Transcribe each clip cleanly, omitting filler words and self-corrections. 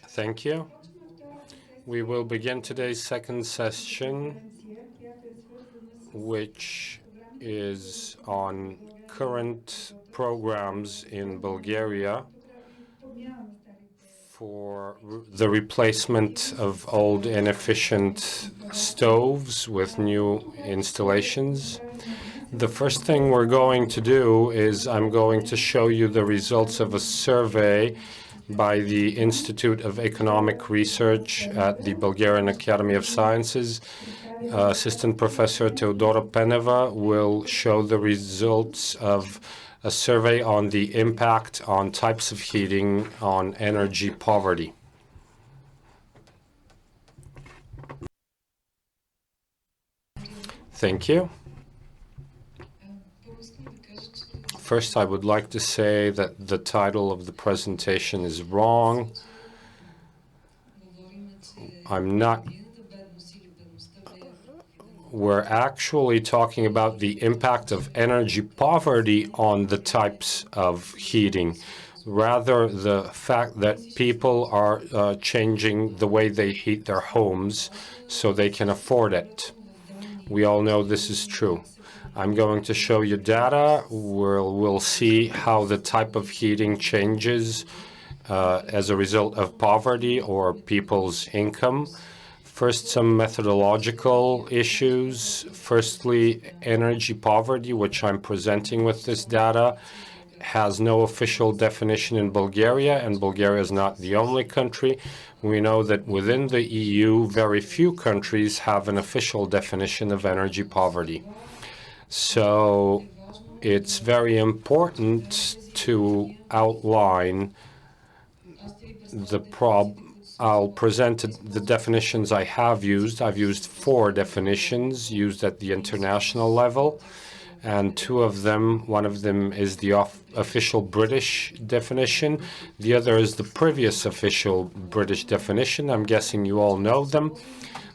Thank you. We will begin today's second session, which is on current programs in Bulgaria for the replacement of old inefficient stoves with new installations. The first thing we're going to do is I'm going to show you the results of a survey by the Institute of Economic Research at the Bulgarian Academy of Sciences. Assistant Professor Teodora Peneva will show the results of a survey on the impact on types of heating on energy poverty. Thank you. First, I would like to say that the title of the presentation is wrong. We're actually talking about the impact of energy poverty on the types of heating, rather the fact that people are changing the way they heat their homes so they can afford it. We all know this is true. I'm going to show you data where we'll see how the type of heating changes as a result of poverty or people's income. First, some methodological issues. Firstly, energy poverty, which I'm presenting with this data, has no official definition in Bulgaria, and Bulgaria is not the only country. We know that within the EU, very few countries have an official definition of energy poverty. So it's very important to outline the I'll present the definitions I have used. I've used 4 definitions used at the international level, and 2 of them, one of them is the official British definition. The other is the previous official British definition. I'm guessing you all know them.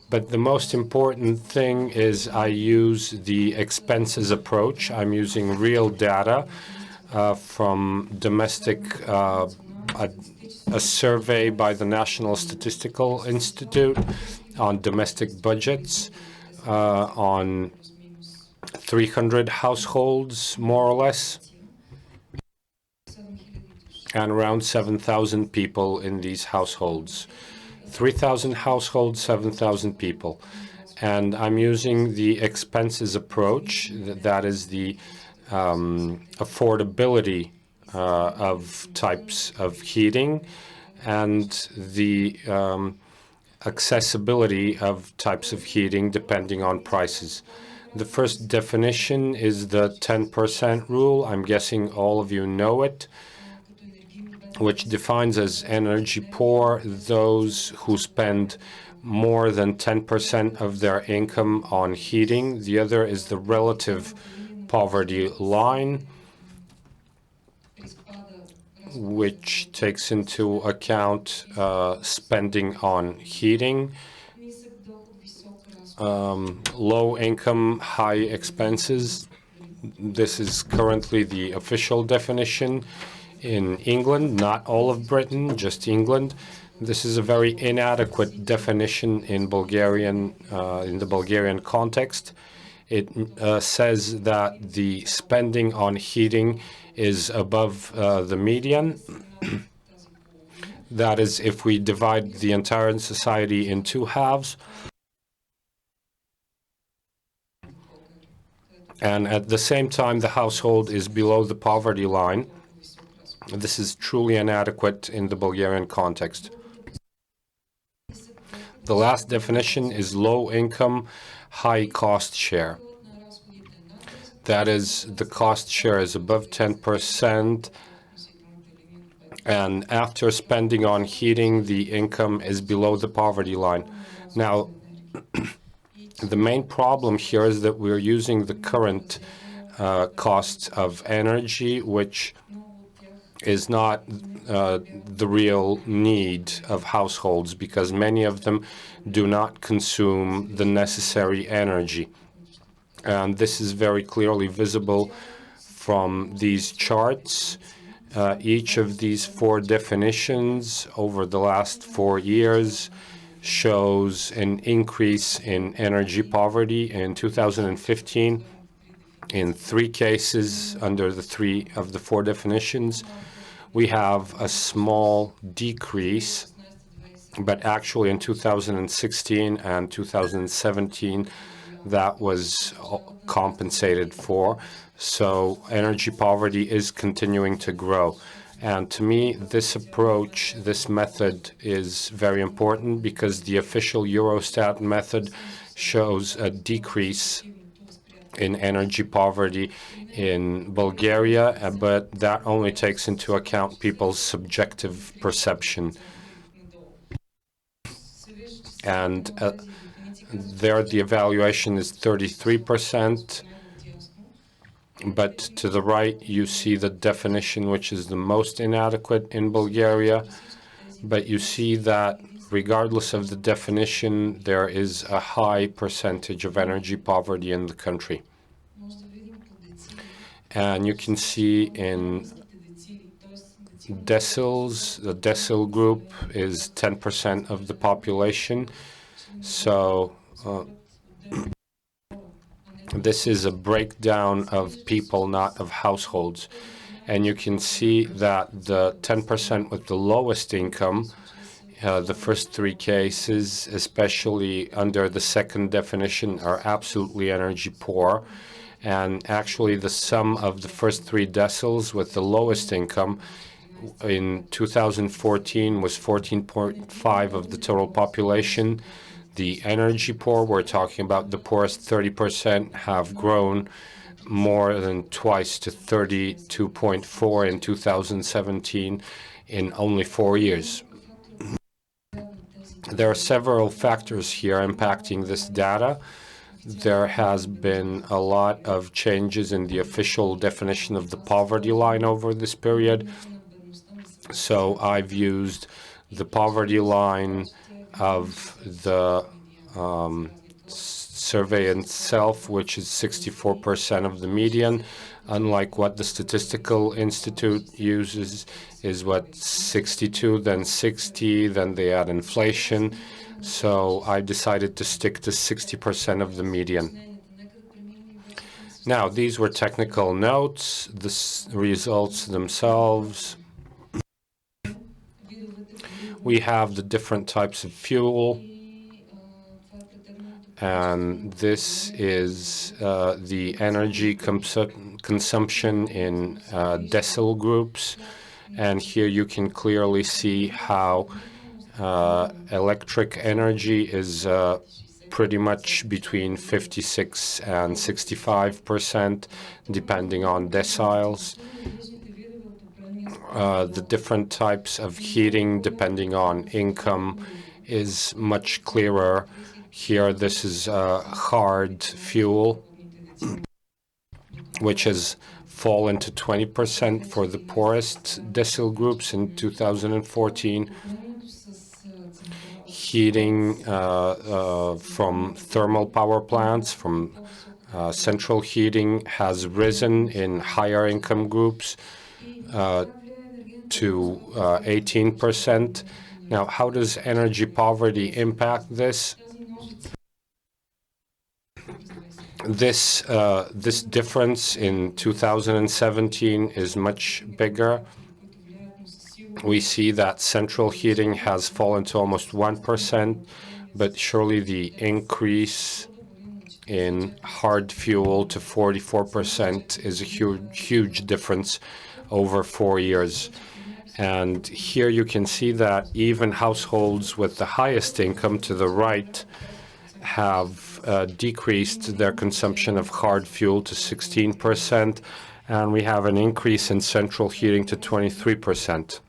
But the most important thing is I use the expenses approach. I'm using real data from domestic, a survey by the National Statistical Institute on domestic budgets on 300 households, more or less, and around 7,000 people in these households. 3,000 households, 7,000 people. And I'm using the expenses approach, that is the affordability of types of heating and the accessibility of types of heating depending on prices. The first definition is the 10% rule. I'm guessing all of you know it, which defines as energy poor those who spend more than 10% of their income on heating. The other is the relative poverty line, which takes into account spending on heating, low income, high expenses. This is currently the official definition in England, not all of Britain, just England. This is a very inadequate definition in Bulgarian, in the Bulgarian context. It says that the spending on heating is above the median. That is, if we divide the entire society in 2 halves, and at the same time the household is below the poverty line. This is truly inadequate in the Bulgarian context. The last definition is low income, high cost share. That is, the cost share is above 10%, and after spending on heating, the income is below the poverty line. Now, the main problem here is that we're using the current cost of energy, which is not the real need of households, because many of them do not consume the necessary energy. And this is very clearly visible from these charts. Each of these four definitions over the last 4 years shows an increase in energy poverty. In 2015, in 3 cases under the 3 of the 4 definitions, we have a small decrease, but actually in 2016 and 2017, that was compensated for. So energy poverty is continuing to grow. And to me, this approach, this method is very important because the official Eurostat method shows a decrease in energy poverty in Bulgaria, but that only takes into account people's subjective perception. And there the evaluation is 33%, but to the right you see the definition which is the most inadequate in Bulgaria, but you see that regardless of the definition, there is a high percentage of energy poverty in the country. And you can see in decils, the decile group is 10% of the population. So this is a breakdown of people, not of households. And you can see that the 10% with the lowest income, the first 3 cases, especially under the second definition, are absolutely energy poor. And actually, the sum of the first 3 deciles with the lowest income in 2014 was 14.5 of the total population. The energy poor, we're talking about the poorest 30%, have grown more than twice to 32.4 in 2017 in only 4 years. There are several factors here impacting this data. There has been a lot of changes in the official definition of the poverty line over this period. So I've used the poverty line of the survey itself, which is 64% of the median, unlike what the Statistical Institute uses, is what 62, then 60, then they add inflation. So I decided to stick to 60% of the median. Now, these were technical notes, the results themselves. We have the different types of fuel, and this is the energy consumption in decile groups. And here you can clearly see how electric energy is pretty much between 56 and 65%, depending on deciles. The different types of heating, depending on income, is much clearer. Here, this is hard fuel, which has fallen to 20% for the poorest decile groups in 2014. Heating from thermal power plants, from central heating, has risen in higher income groups to 18%. Now, how does energy poverty impact this? This difference in 2017 is much bigger. We see that central heating has fallen to almost 1%, but surely the increase in hard fuel to 44% is a huge difference over 4 years. And here you can see that even households with the highest income to the right have decreased their consumption of hard fuel to 16%, and we have an increase in central heating to 23%.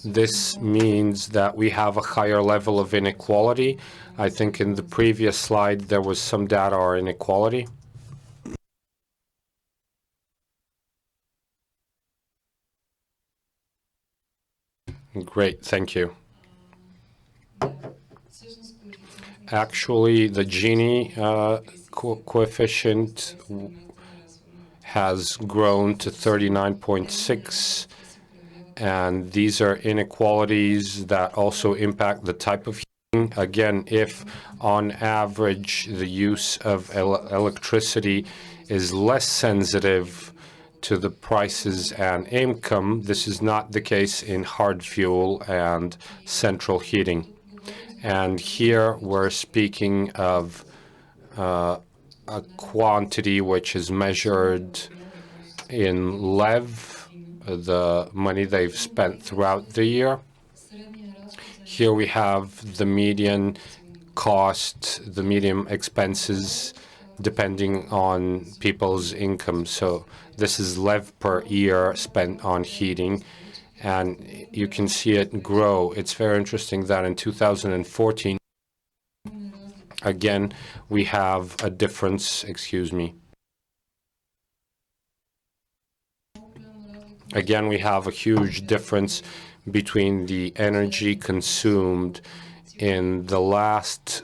This means that we have a higher level of inequality. I think in the previous slide there was some data on inequality. Great, thank you. Actually, the Gini coefficient has grown to 39.6, and these are inequalities that also impact the type of heating. Again, if on average the use of electricity is less sensitive to the prices and income, this is not the case in hard fuel and central heating. And here we're speaking of a quantity which is measured in lev, the money they've spent throughout the year. Here we have the median cost, the median expenses, depending on people's income. So this is lev per year spent on heating, and you can see it grow. It's very interesting that in 2014, again, we have a difference, Again, we have a huge difference between the energy consumed in the last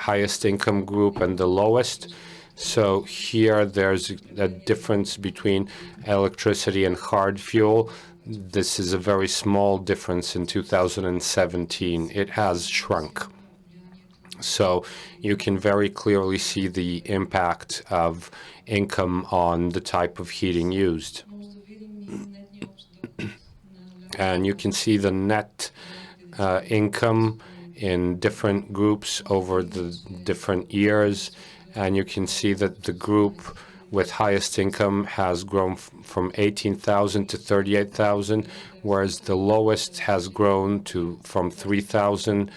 highest income group and the lowest. So here there's a difference between electricity and hard fuel. This is a very small difference in 2017. It has shrunk. So you can very clearly see the impact of income on the type of heating used. And you can see the net income in different groups over the different years. And you can see that the group with highest income has grown from 18,000 to 38,000, whereas the lowest has grown from 3,000,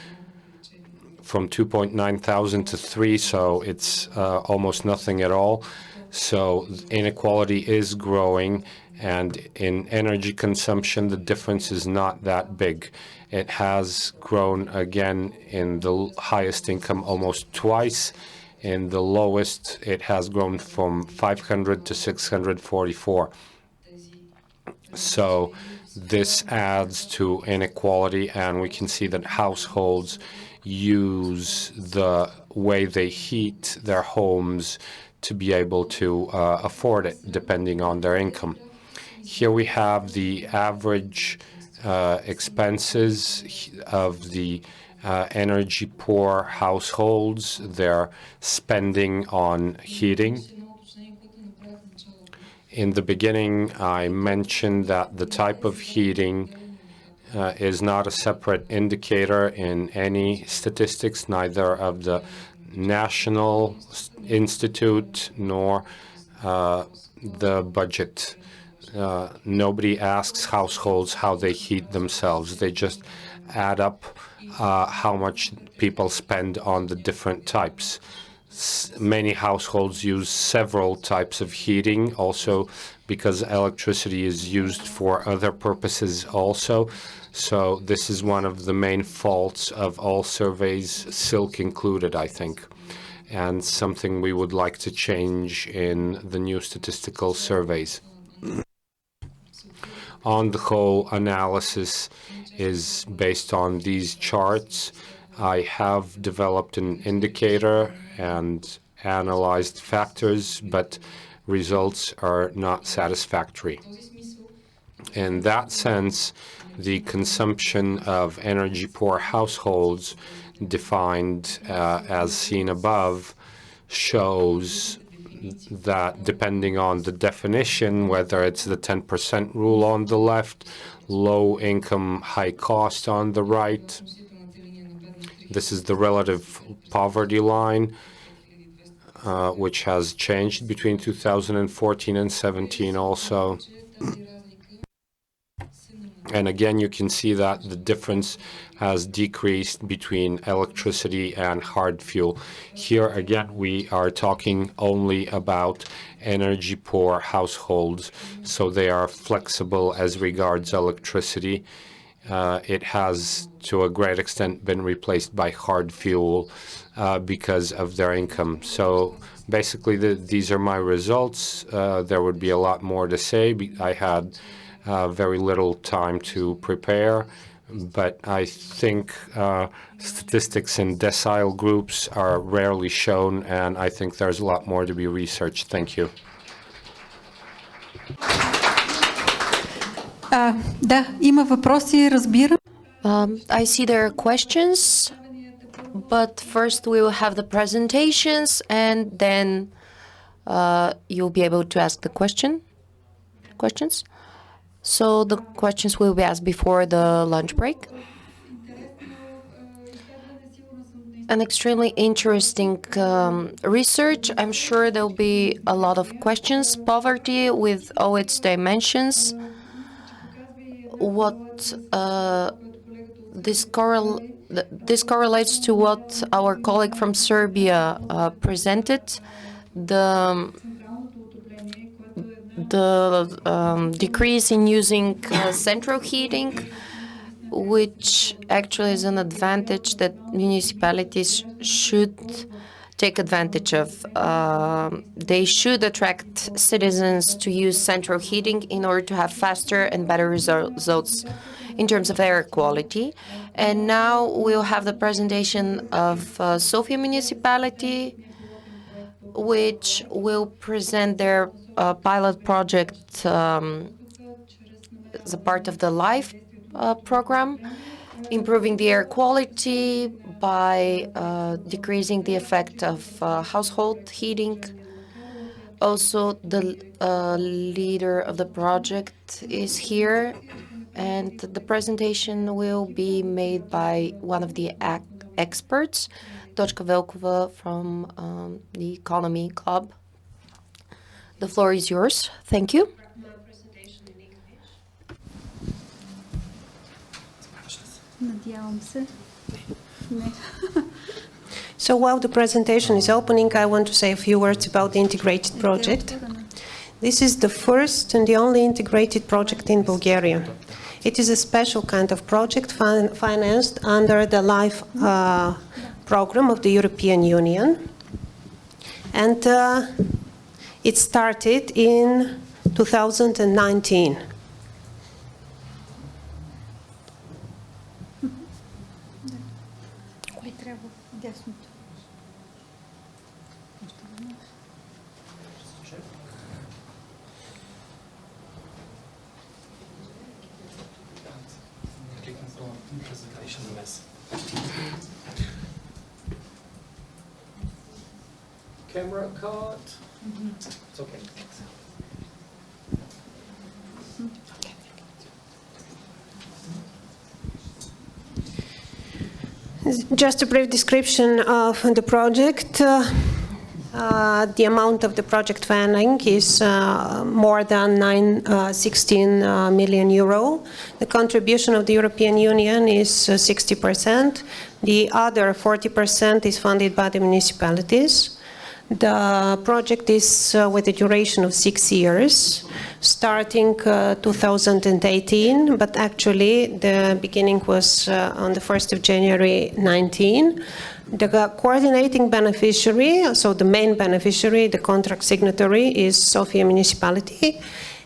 from 2.9 thousand to 3, so it's almost nothing at all. So inequality is growing, and in energy consumption, the difference is not that big. It has grown again in the highest income almost twice. In the lowest, it has grown from 500 to 644. So this adds to inequality, and we can see that households use the way they heat their homes to be able to afford it, depending on their income. Here we have the average expenses of the energy-poor households, their spending on heating. In the beginning, I mentioned that the type of heating is not a separate indicator in any statistics, neither of the National Institute nor the budget. Nobody asks households how they heat themselves. They just add up how much people spend on the different types. Many households use several types of heating, also because electricity is used for other purposes also. So this is one of the main faults of all surveys, Silk included, I think, and something we would like to change in the new statistical surveys. On the whole, analysis is based on these charts. I have developed an indicator and analyzed factors, but results are not satisfactory. In that sense, the consumption of energy-poor households, defined as seen above, shows that depending on the definition, whether it's the 10% rule on the left, low income, high cost on the right, this is the relative poverty line, which has changed between 2014 and 17 also. And again, you can see that the difference has decreased between electricity and hard fuel. Here, again, we are talking only about energy-poor households, so they are flexible as regards electricity. It has, to a great extent, been replaced by hard fuel because of their income. So basically, these are my results. There would be a lot more to say. I had very little time to prepare, but I think statistics in decile groups are rarely shown, and I think there's a lot more to be researched. Thank you. Да, има въпроси, разбирам. I see there are questions, but first we will have the presentations and then you'll be able to ask the questions. So the questions will be asked before the lunch break. An extremely interesting research. I'm sure there'll be a lot of questions. Poverty with all its dimensions. What this correlates to what our colleague from Serbia presented. The decrease in using central heating, which actually is an advantage that municipalities should take advantage of. They should attract citizens to use central heating in order to have faster and better results in terms of air quality. And now we'll have the presentation of Sofia municipality, which will present their pilot project as a part of the LIFE program, improving the air quality by decreasing the effect of household heating. Also, the leader of the project is here, and the presentation will be made by one of the experts, Точка Велкова from the Economy Club. The floor is yours. Thank you. So while the presentation is opening, I want to say a few words about the integrated project. This is the first and the only integrated project in Bulgaria. It is a special kind of project financed under the LIFE program of the European Union. And it started in 2019. Camera caught. It's okay. Just a brief description of the project. The amount of the project funding is more than 16 million euro. The contribution of the European Union is 60%. The other 40% is funded by the municipalities. The project is with a duration of 6 years, starting 2018, but actually the beginning was on the 1st of January 19. The coordinating beneficiary, so the main beneficiary, the contract signatory, is Sofia municipality.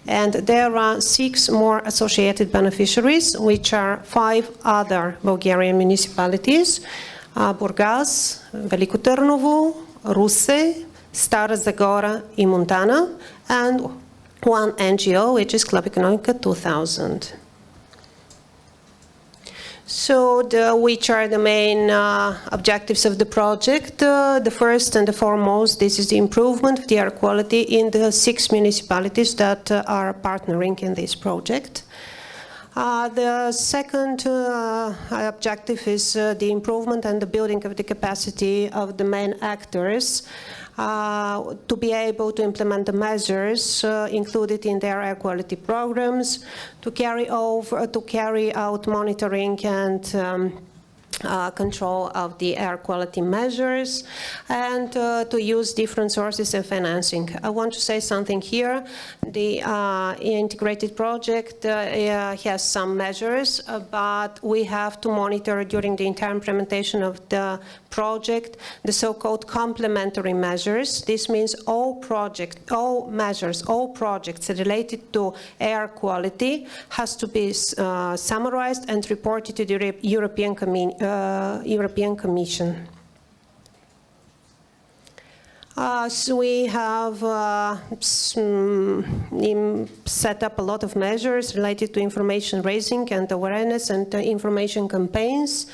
And there are 6 more associated beneficiaries, which are 5 other Bulgarian municipalities: Burgas, Veliko Tърново, Russe, Stara Zagora, and Montana, and one NGO, which is Club Economica 2000. So which are the main objectives of the project? The first and the foremost, this is the improvement of the air quality in the 6 municipalities that are partnering in this project. The second objective is the improvement and the building of the capacity of the main actors to be able to implement the measures included in their air quality programs, to carry out monitoring and control of the air quality measures, and to use different sources of financing. I want to say something here. The integrated project has some measures, but we have to monitor during the entire implementation of the project the so-called complementary measures. This means all projects related to air quality has to be summarized and reported to the European Commission. So we have set up a lot of measures related to information raising and awareness and information campaigns.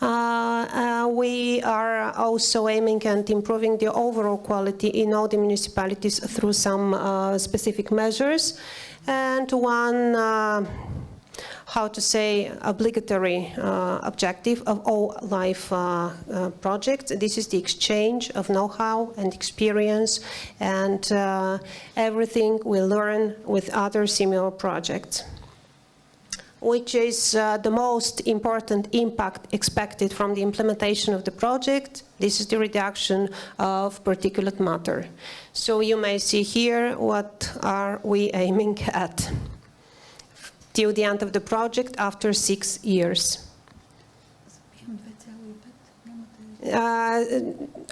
We are also aiming at improving the overall quality in all the municipalities through some specific measures. And one, how to say, obligatory objective of all life projects. This is the exchange of know-how and experience and everything we learn with other similar projects, which is the most important impact expected from the implementation of the project. This is the reduction of particulate matter. So you may see here what are we aiming at till the end of the project after 6 years.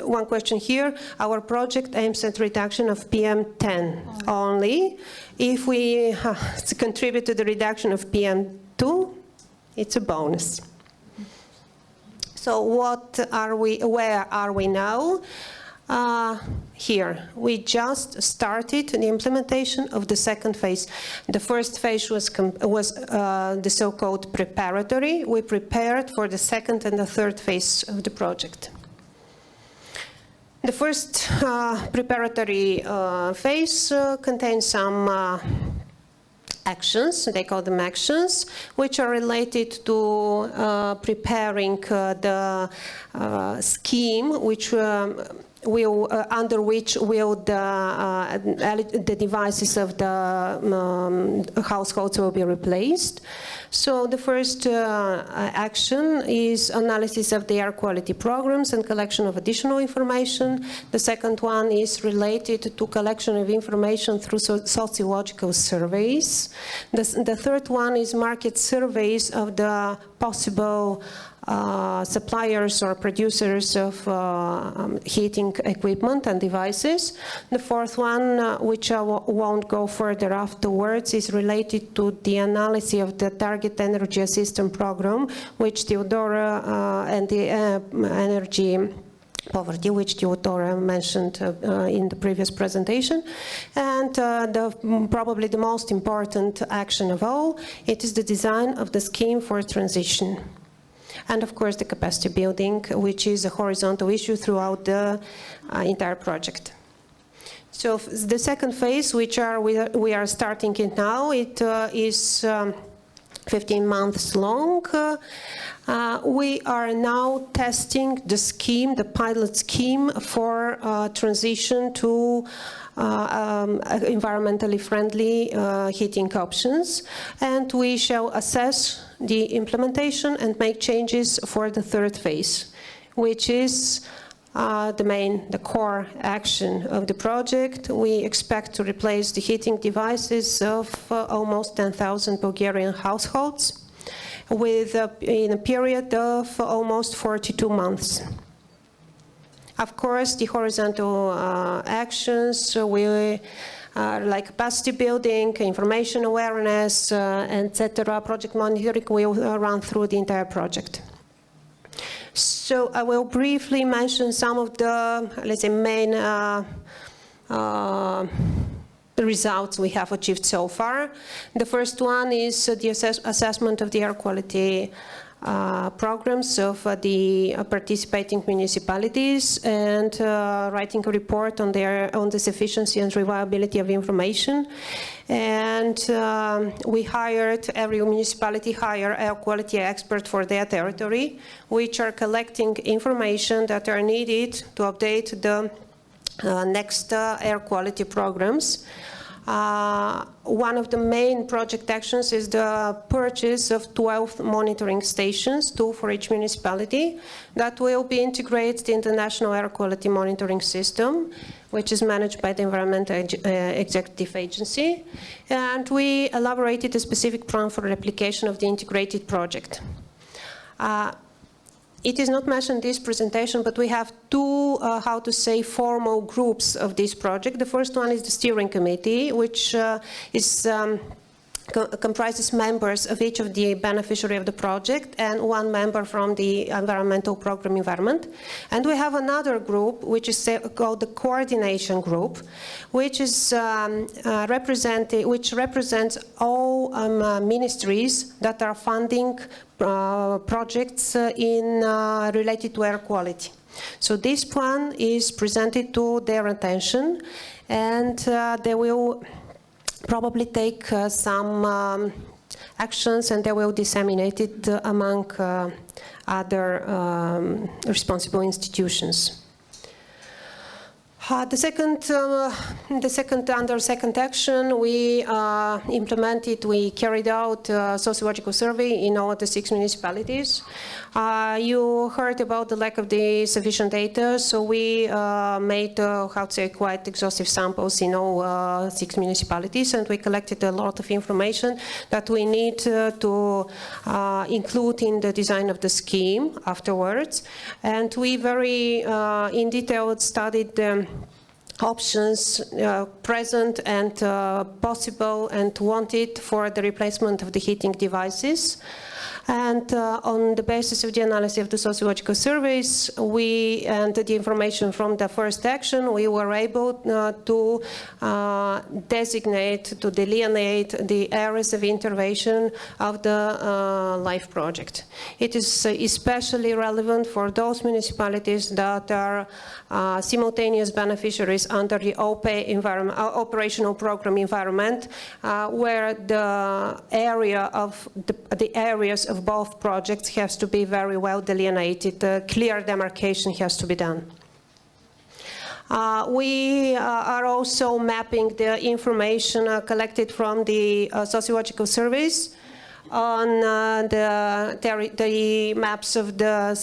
One question here. Our project aims at reduction of PM10 only. If we contribute to the reduction of PM2, it's a bonus. So where are we now? Here, we just started the implementation of the second phase. The first phase was the so-called preparatory. We prepared for the second and the third phase of the project. The first preparatory phase contains some actions, they call them actions, which are related to preparing the scheme which under which will the devices of the households will be replaced. So the first action is analysis of the air quality programs and collection of additional information. The second one is related to collection of information through sociological surveys. The third one is market surveys of the possible suppliers or producers of heating equipment and devices. The fourth one, which I won't go further afterwards, is related to the analysis of the target energy assistance program, which Theodora and the energy poverty, which Theodora mentioned in the previous presentation. And probably the most important action of all, it is the design of the scheme for transition. And of course the capacity building, which is a horizontal issue throughout the entire project. So the second phase, which we are starting it now, it is 15 months long. We are now testing the scheme, the pilot scheme for transition to environmentally friendly heating options, and we shall assess the implementation and make changes for the third phase, which is the core action of the project. We expect to replace the heating devices of almost 10,000 Bulgarian households in a period of almost 42 months. Of course, the horizontal actions will like capacity building, information awareness, etc. Project monitoring will run through the entire project. So I will briefly mention some of the, let's say, main results we have achieved so far. The first one is the assessment of the air quality programs of the participating municipalities and writing a report on the sufficiency and reliability of information. And every municipality hire air quality expert for their territory, which are collecting information that are needed to update the next air quality programs. One of the main project actions is the purchase of 12 monitoring stations, 2 for each municipality, that will be integrated in the National Air Quality Monitoring System, which is managed by the Environmental Executive Agency. And we elaborated a specific plan for replication of the integrated project. It is not mentioned in this presentation, but we have two, formal groups of this project. The first one is the steering committee, which is comprises members of each of the beneficiary of the project and one member from the environmental program environment. And we have another group which is called the coordination group, which is which represents all ministries that are funding projects related to air quality. So this plan is presented to their attention, and they will probably take some actions, and they will disseminate it among other responsible institutions. Under second action, we carried out a sociological survey in all the 6 municipalities. You heard about the lack of the sufficient data, so we made, quite exhaustive samples in all 6 municipalities, and we collected a lot of information that we need to include in the design of the scheme afterwards. And we very in detail studied the options present and possible and wanted for the replacement of the heating devices. And on the basis of the analysis of the sociological surveys and the information from the first action, we were able to delineate the areas of intervention of the LIFE project. It is especially relevant for those municipalities that are simultaneous beneficiaries under the operational program environment, where the areas of both projects has to be very well delineated. Clear demarcation has to be done. We are also mapping the information collected from the sociological surveys on the maps of the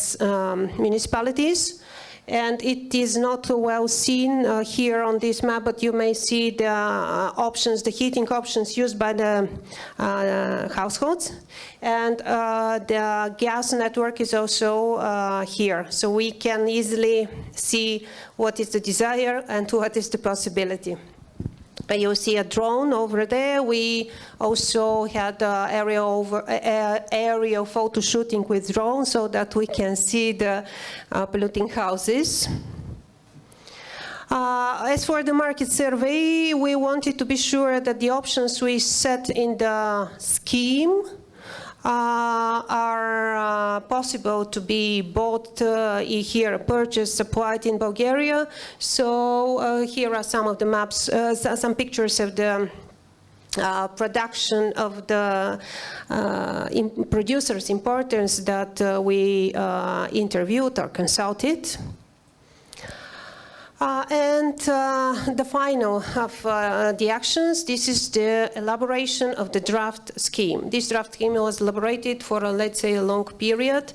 municipalities. And it is not well seen here on this map, but you may see the options, the heating options used by the households. And the gas network is also here. So we can easily see what is the desire and what is the possibility. You see a drone over there. We also had aerial photo shooting with drones so that we can see the polluting houses. As for the market survey, we wanted to be sure that the options we set in the scheme are possible to be bought here, purchased, applied in Bulgaria. So here are some of the maps, some pictures of the production of the producers, importers that we interviewed or consulted. And the final of the actions, this is the elaboration of the draft scheme. This draft scheme was elaborated for, let's say, a long period.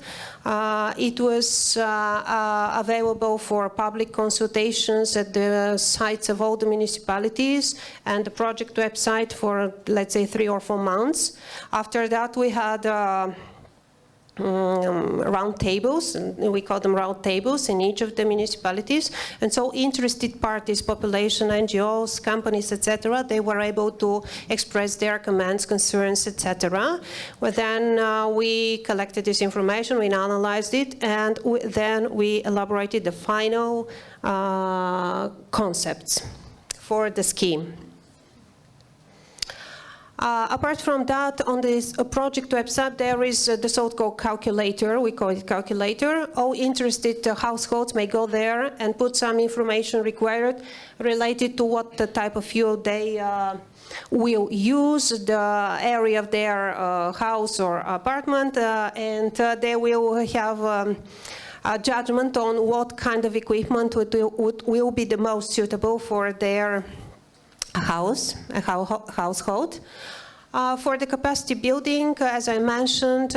It was available for public consultations at the sites of all the municipalities and the project website for, let's say, 3 or 4 months. After that, we had round tables, and we call them round tables in each of the municipalities, and so interested parties, population, NGOs, companies, etc., they were able to express their comments, concerns, etc. Well, then we collected this information, we analyzed it, and then we elaborated the final concepts for the scheme. Apart from that, on this project website, there is the so-called calculator. We call it calculator. All interested households may go there and put some information required related to what the type of fuel they will use, the area of their house or apartment, and they will have a judgment on what kind of equipment will be the most suitable for their household. For the capacity building, as I mentioned,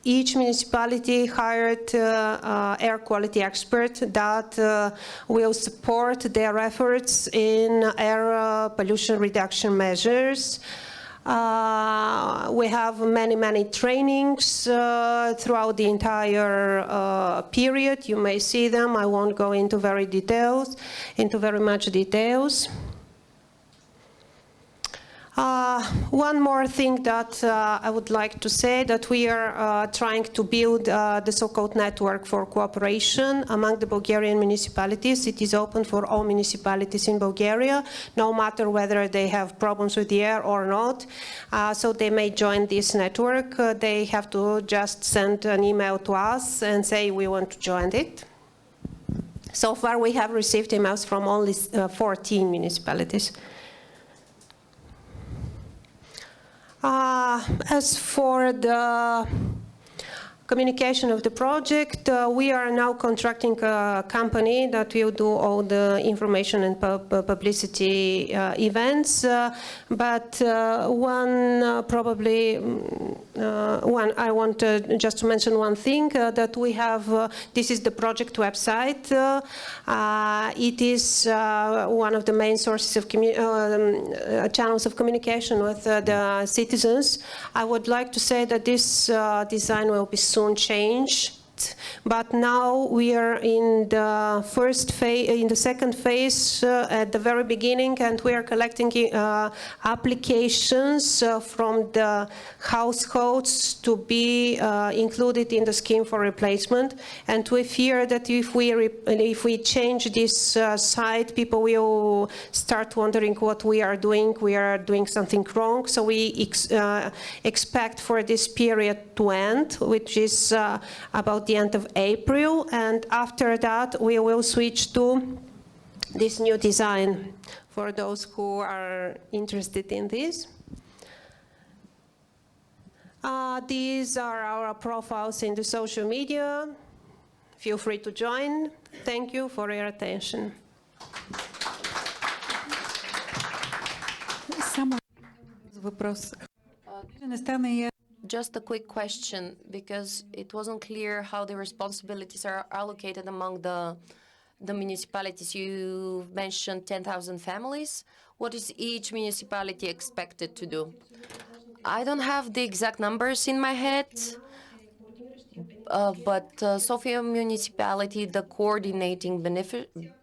each municipality hired air quality expert that will support their efforts in air pollution reduction measures. We have many trainings throughout the entire period. You may see them. I won't go into very much details. One more thing that I would like to say, that we are trying to build the so-called network for cooperation among the Bulgarian municipalities. It is open for all municipalities in Bulgaria, no matter whether they have problems with the air or not. So they may join this network. They have to just send an email to us and say we want to join it. So far we have received emails from only 14 municipalities. As for the communication of the project, we are now contracting a company that will do all the information and publicity events. But I want just to mention one thing, that we have, this is the project website. It is one of the main sources of channels of communication with the citizens. I would like to say that this design will be soon changed, but now we are in the first phase, in the second phase, at the very beginning, and we are collecting applications from the households to be included in the scheme for replacement. And we fear that if we change this site, people will start wondering what we are doing. We are doing something wrong. So we expect for this period to end, which is about the end of April, and after that we will switch to this new design for those who are interested in this. These are our profiles in the social media. Feel free to join. Thank you for your attention. Само въпрос. Не стана ясно. Just a quick question, because it wasn't clear how the responsibilities are allocated among the municipalities. You mentioned 10,000 families. What is each municipality expected to do? I don't have the exact numbers in my head, but Sofia municipality, the coordinating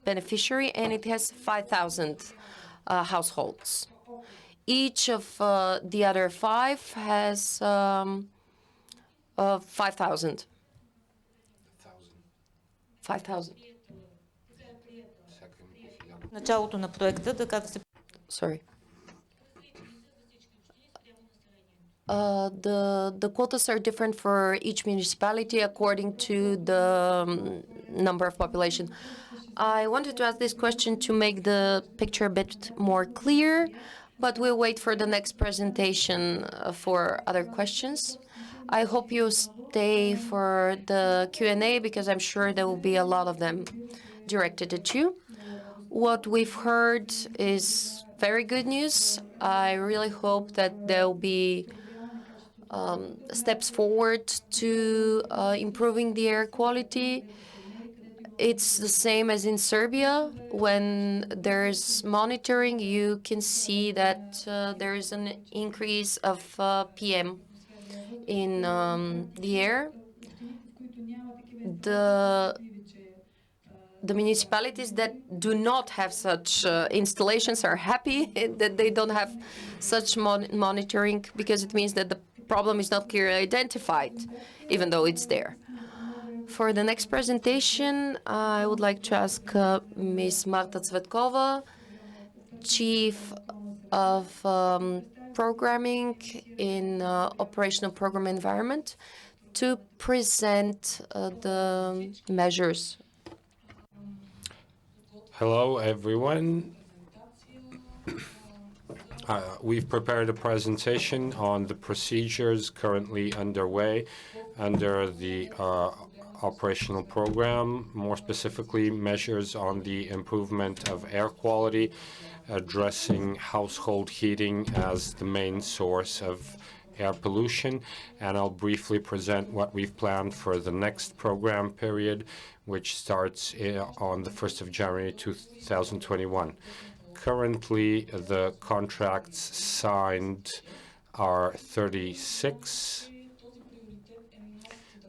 beneficiary, and it has 5,000 households. Each of the other 5 has 5,000. 5,000. Началото на проекта, така да се... Sorry. The quotas are different for each municipality according to the number of population. I wanted to ask this question to make the picture a bit more clear, but we'll wait for the next presentation for other questions. I hope you stay for the Q&A, because I'm sure there will be a lot of them directed at you. What we've heard is very good news. I really hope that there will be steps forward to improving the air quality. It's the same as in Serbia. When there's monitoring, you can see that there is an increase of PM in the air. The municipalities that do not have such installations are happy that they don't have such monitoring, because it means that the problem is not clearly identified, even though it's there. For the next presentation, I would like to ask Ms. Marta Cvetkova, Chief of Programming in Operational Program Environment, to present the measures. Hello, everyone. We've prepared a presentation on the procedures currently underway under the operational program, more specifically measures on the improvement of air quality, addressing household heating as the main source of air pollution, and I'll briefly present what we've planned for the next program period, which starts on the 1st of January 2021. Currently, the contracts signed are 36.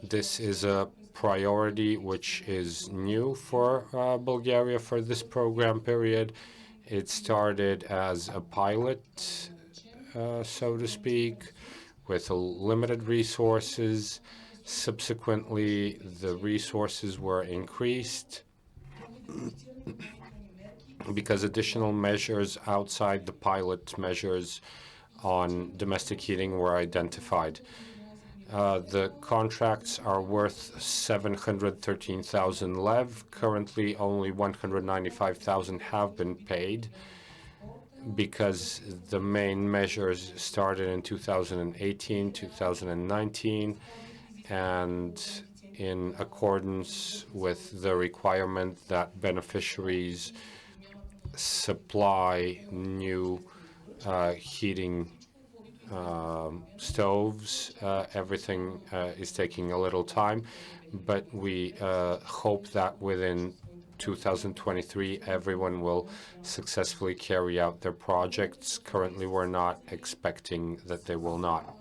This is a priority which is new for Bulgaria for this program period. It started as a pilot so to speak, with limited resources. Subsequently, the resources were increased because additional measures outside the pilot measures on domestic heating were identified. The contracts are worth 713,000 lev. Currently, only 195,000 have been paid because the main measures started in 2018, 2019, and in accordance with the requirement that beneficiaries supply new heating stoves. Everything is taking a little time, but we hope that within 2023 everyone will successfully carry out their projects. Currently, we're not expecting that they will not.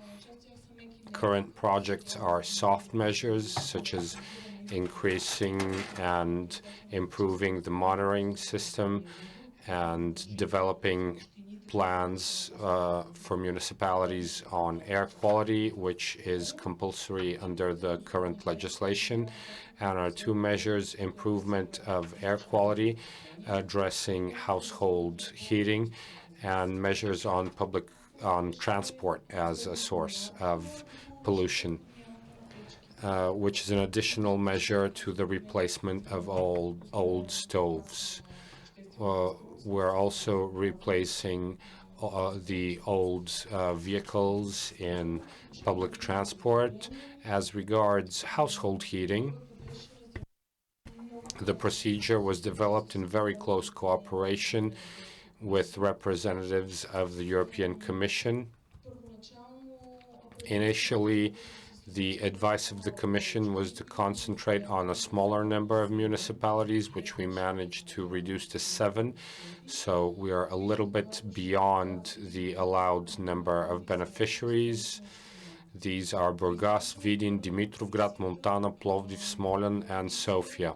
Current projects are soft measures, such as increasing and improving the monitoring system and developing plans for municipalities on air quality, which is compulsory under the current legislation, and our two measures: improvement of air quality, addressing household heating, and measures on transport as a source of pollution, which is an additional measure to the replacement of old stoves. We're also replacing the old vehicles in public transport. As regards household heating, the procedure was developed in very close cooperation with representatives of the European Commission. Initially, the advice of the Commission was to concentrate on a smaller number of municipalities, which we managed to reduce to 7. So we are a little bit beyond the allowed number of beneficiaries. These are Burgas, Vidin, Dimitrovgrad, Montana, Plovdiv, Smolen, and Sofia.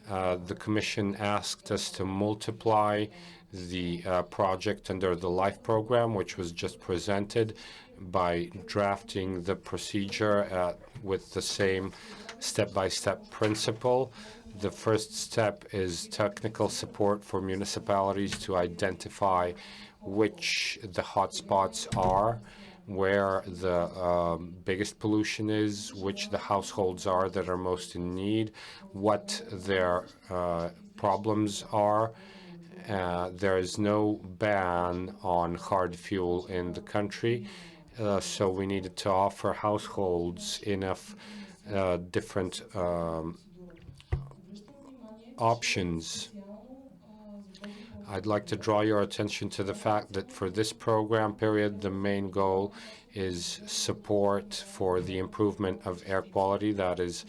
The Commission asked us to multiply the project under the LIFE program, which was just presented, by drafting the procedure with the same step-by-step principle. The first step is technical support for municipalities to identify which the hotspots are, where the biggest pollution is, which the households are that are most in need, what their problems are. There is no ban on hard fuel in the country. So we needed to offer households enough different options. I'd like to draw your attention to the fact that for this program period, the main goal is support for the improvement of air quality, that is,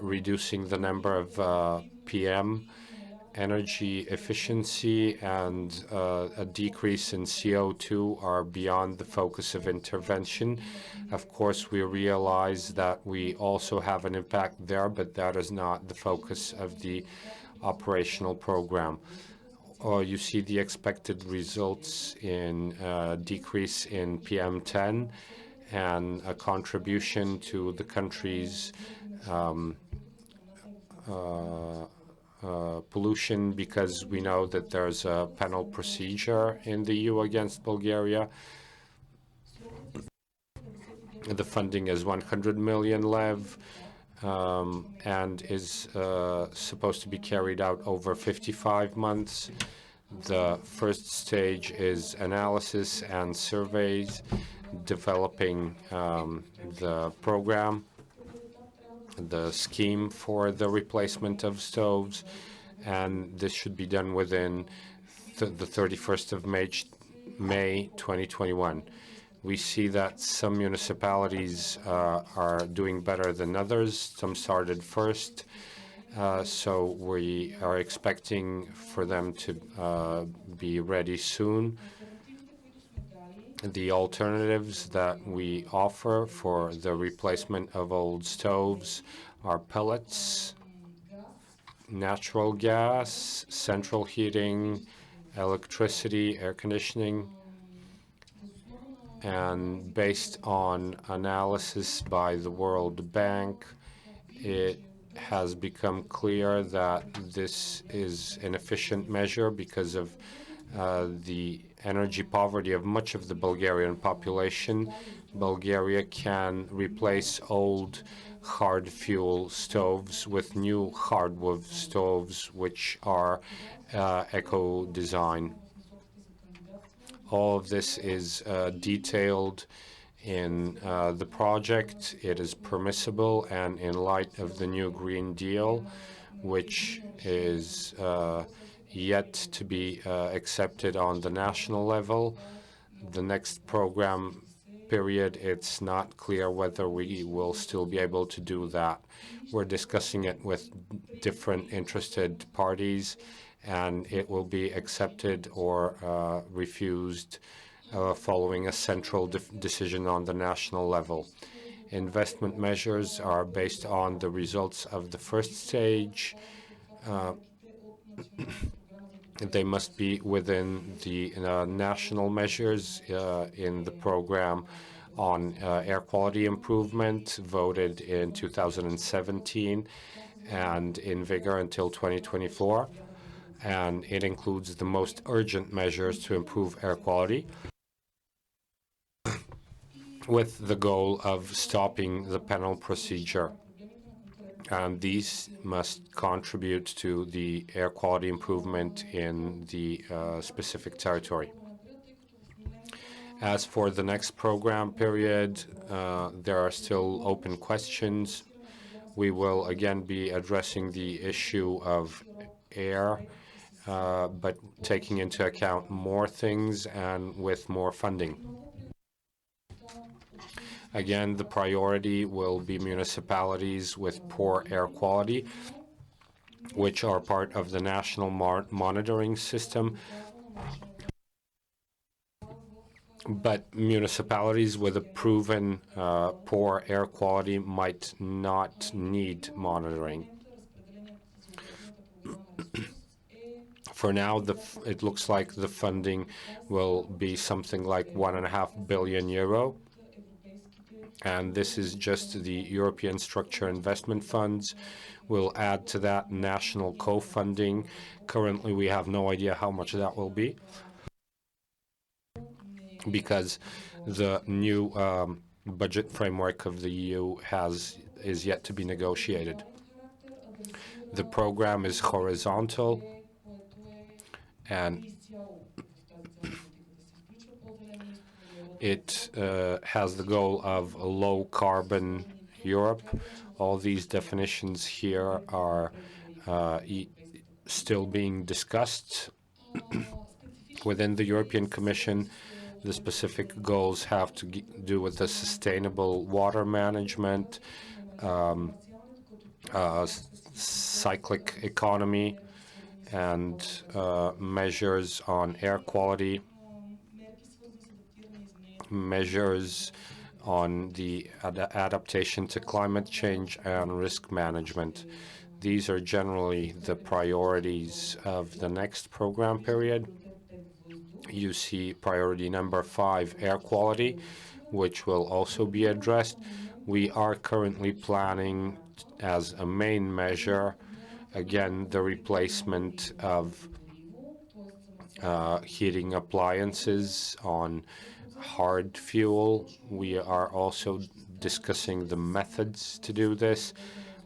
reducing the number of PM, energy efficiency, and a decrease in CO2 are beyond the focus of intervention. Of course, we realize that we also have an impact there, but that is not the focus of the operational program. You see the expected results in decrease in PM10 and a contribution to the country's pollution, because we know that there's a penal procedure in the EU against Bulgaria. The funding is 100 million lev and is supposed to be carried out over 55 months. The first stage is analysis and surveys, developing the program, the scheme for the replacement of stoves, and this should be done within the 31st of May 2021. We see that some municipalities are doing better than others. Some started first, so we are expecting for them to be ready soon. The alternatives that we offer for the replacement of old stoves are pellets, natural gas, central heating, electricity, air conditioning, And based on analysis by the World Bank, it has become clear that this is an efficient measure because of the energy poverty of much of the Bulgarian population. Bulgaria can replace old hard fuel stoves with new hardwood stoves, which are eco-design. All of this is detailed in the project. It is permissible, and in light of the new Green Deal, which is yet to be accepted on the national level, the next program period, it's not clear whether we will still be able to do that. We're discussing it with different interested parties, and it will be accepted or refused following a central decision on the national level. Investment measures are based on the results of the first stage. They must be within the national measures in the program on air quality improvement, voted in 2017 and in vigor until 2024. And it includes the most urgent measures to improve air quality, with the goal of stopping the penal procedure. And these must contribute to the air quality improvement in the specific territory. As for the next program period, there are still open questions. We will again be addressing the issue of air, but taking into account more things and with more funding. Again, the priority will be municipalities with poor air quality, which are part of the national monitoring system. But municipalities with a proven poor air quality might not need monitoring. For now, it looks like the funding will be something like €1.5 billion. And this is just the European Structure Investment Funds. We'll add to that national co-funding. Currently, we have no idea how much that will be, because the new budget framework of the EU is yet to be negotiated. The program is horizontal, and it has the goal of a low-carbon Europe. All these definitions here are still being discussed within the European Commission. The specific goals have to do with the sustainable water management, cyclic economy, and measures on air quality, measures on the adaptation to climate change, and risk management. These are generally the priorities of the next program period. You see priority number 5, air quality, which will also be addressed. We are currently planning as a main measure, again, the replacement of heating appliances on hard fuel. We are also discussing the methods to do this,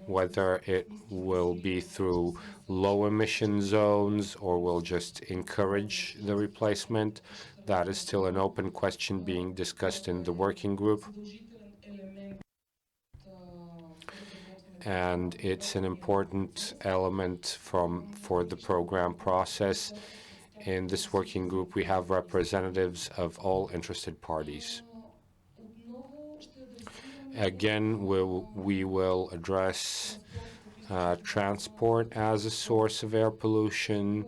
whether it will be through low emission zones or will just encourage the replacement. That is still an open question being discussed in the working group. And it's an important element for the program process. In this working group, we have representatives of all interested parties. Again, we will address transport as a source of air pollution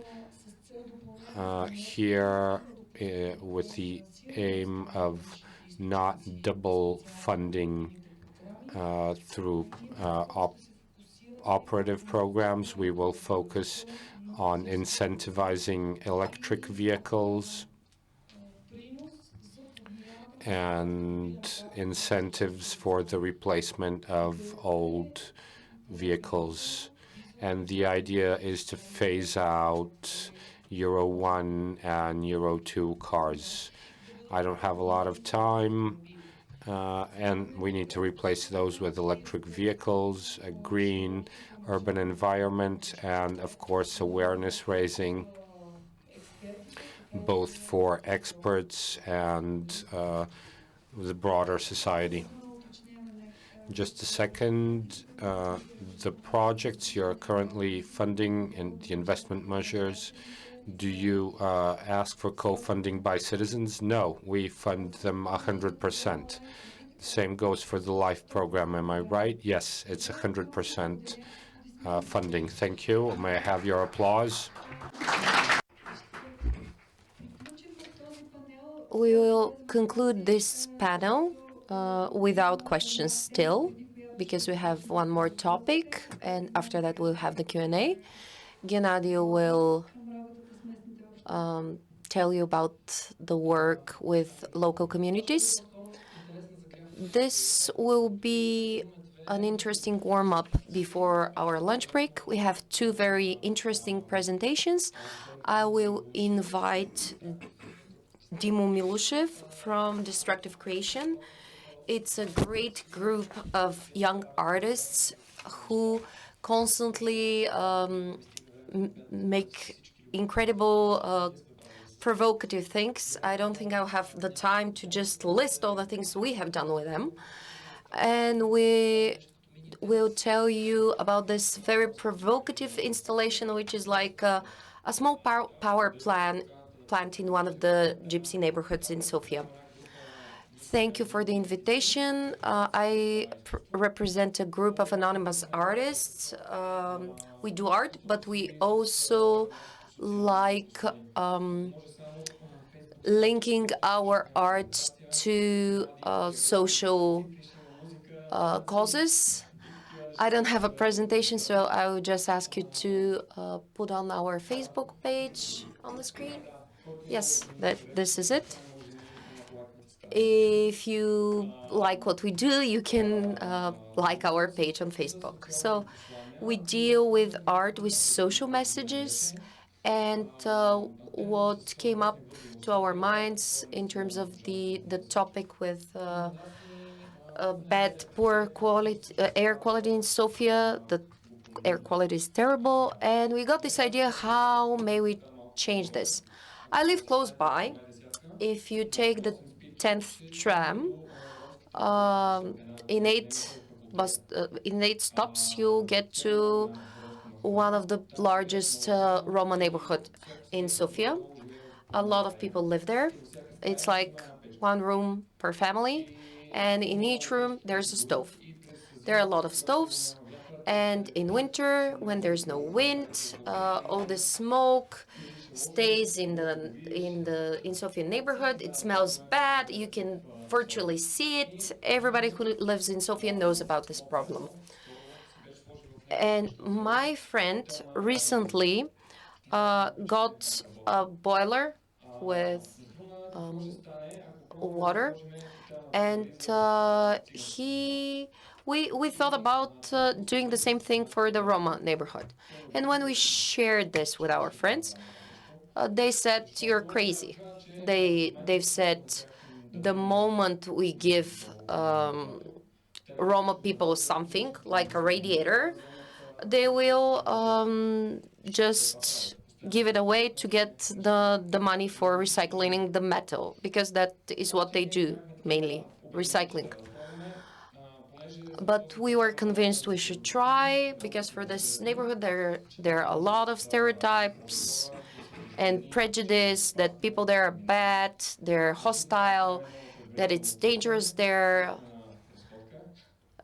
here with the aim of not double funding through operative programs. We will focus on incentivizing electric vehicles and incentives for the replacement of old vehicles. And the idea is to phase out Euro 1 and Euro 2 cars. I don't have a lot of time, and we need to replace those with electric vehicles, a green urban environment, and of course awareness raising, both for experts and the broader society. Just a second, the projects you're currently funding and the investment measures, do you ask for co-funding by citizens? No, we fund them 100%. Same goes for the LIFE program, am I right? Yes, it's 100% funding. Thank you. May I have your applause? We will conclude this panel without questions still, because we have one more topic, and after that we'll have the Q&A. Gennady will tell you about the work with local communities. This will be an interesting warm-up before our lunch break. We have two very interesting presentations. I will invite Dimo Milushev from Destructive Creation. It's a great group of young artists who constantly make incredible provocative things. I don't think I'll have the time to just list all the things we have done with them. And we will tell you about this very provocative installation, which is like a small power plant in one of the gypsy neighborhoods in Sofia. Thank you for the invitation. I represent a group of anonymous artists. We do art, but we also like linking our art to social causes. I don't have a presentation, so I will just ask you to put on our Facebook page on the screen. Yes, this is it. If you like what we do, you can like our page on Facebook. So we deal with art with social messages, and what came up to our minds in terms of the topic with poor quality, air quality in Sofia. The air quality is terrible, and we got this idea, how may we change this? I live close by. If you take the 10th tram, in 8 stops, you'll get to one of the largest Roma neighborhood in Sofia. A lot of people live there. It's like one room per family, and in each room there's a stove. There are a lot of stoves, and in winter, when there's no wind, all the smoke stays in Sofia neighborhood. It smells bad. You can virtually see it. Everybody who lives in Sofia knows about this problem. And my friend recently got a boiler with water, and we thought about doing the same thing for the Roma neighborhood. And when we shared this with our friends, they said, "You're crazy." They've said, the moment we give Roma people something like a radiator, they will just give it away to get the money for recycling the metal, because that is what they do mainly, recycling. But we were convinced we should try, because for this neighborhood there are a lot of stereotypes and prejudice that people there are bad, they're hostile, that it's dangerous there,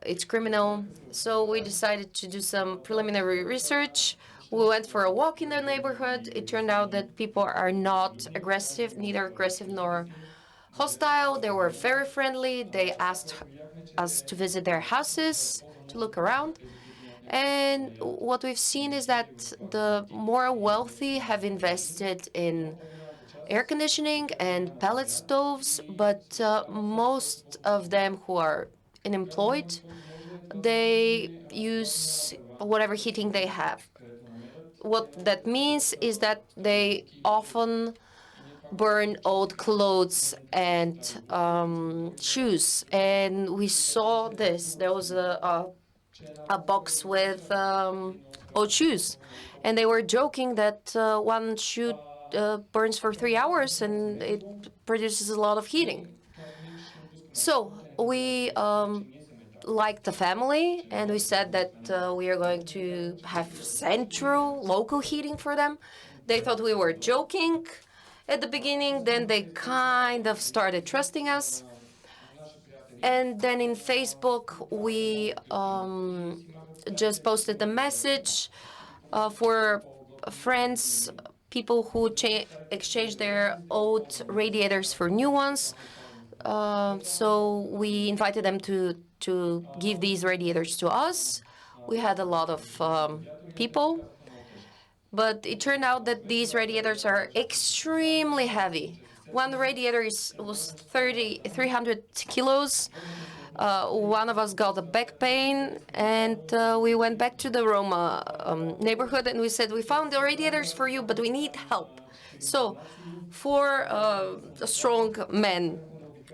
it's criminal. So we decided to do some preliminary research. We went for a walk in the neighborhood. It turned out that people are not aggressive, neither aggressive nor hostile. They were very friendly. They asked us to visit their houses, to look around. And what we've seen is that the more wealthy have invested in air conditioning and pellet stoves, but most of them who are unemployed, they use whatever heating they have. What that means is that they often burn old clothes and shoes. And we saw this. There was a box with old shoes. And they were joking that one shoe burns for 3 hours and it produces a lot of heating. So we liked the family, and we said that we are going to have central local heating for them. They thought we were joking at the beginning, then they kind of started trusting us. And then in Facebook, we just posted a message for friends, people who exchange their old radiators for new ones. So we invited them to give these radiators to us. We had a lot of people, but it turned out that these radiators are extremely heavy. One radiator was 300 kilos. One of us got a back pain, and we went back to the Roma neighborhood, and we said, we found the radiators for you, but we need help. So 4 strong men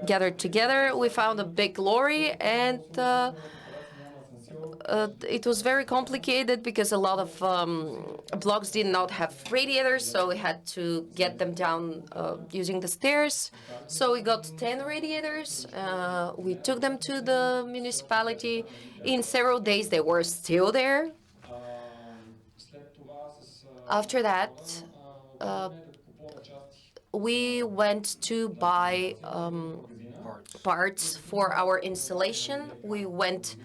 gathered together. We found a big lorry, and it was very complicated because a lot of blocks did not have radiators, so we had to get them down using the stairs. So we got 10 radiators. We took them to the municipality. In several days, they were still there. After that, we went to buy parts for our installation. We went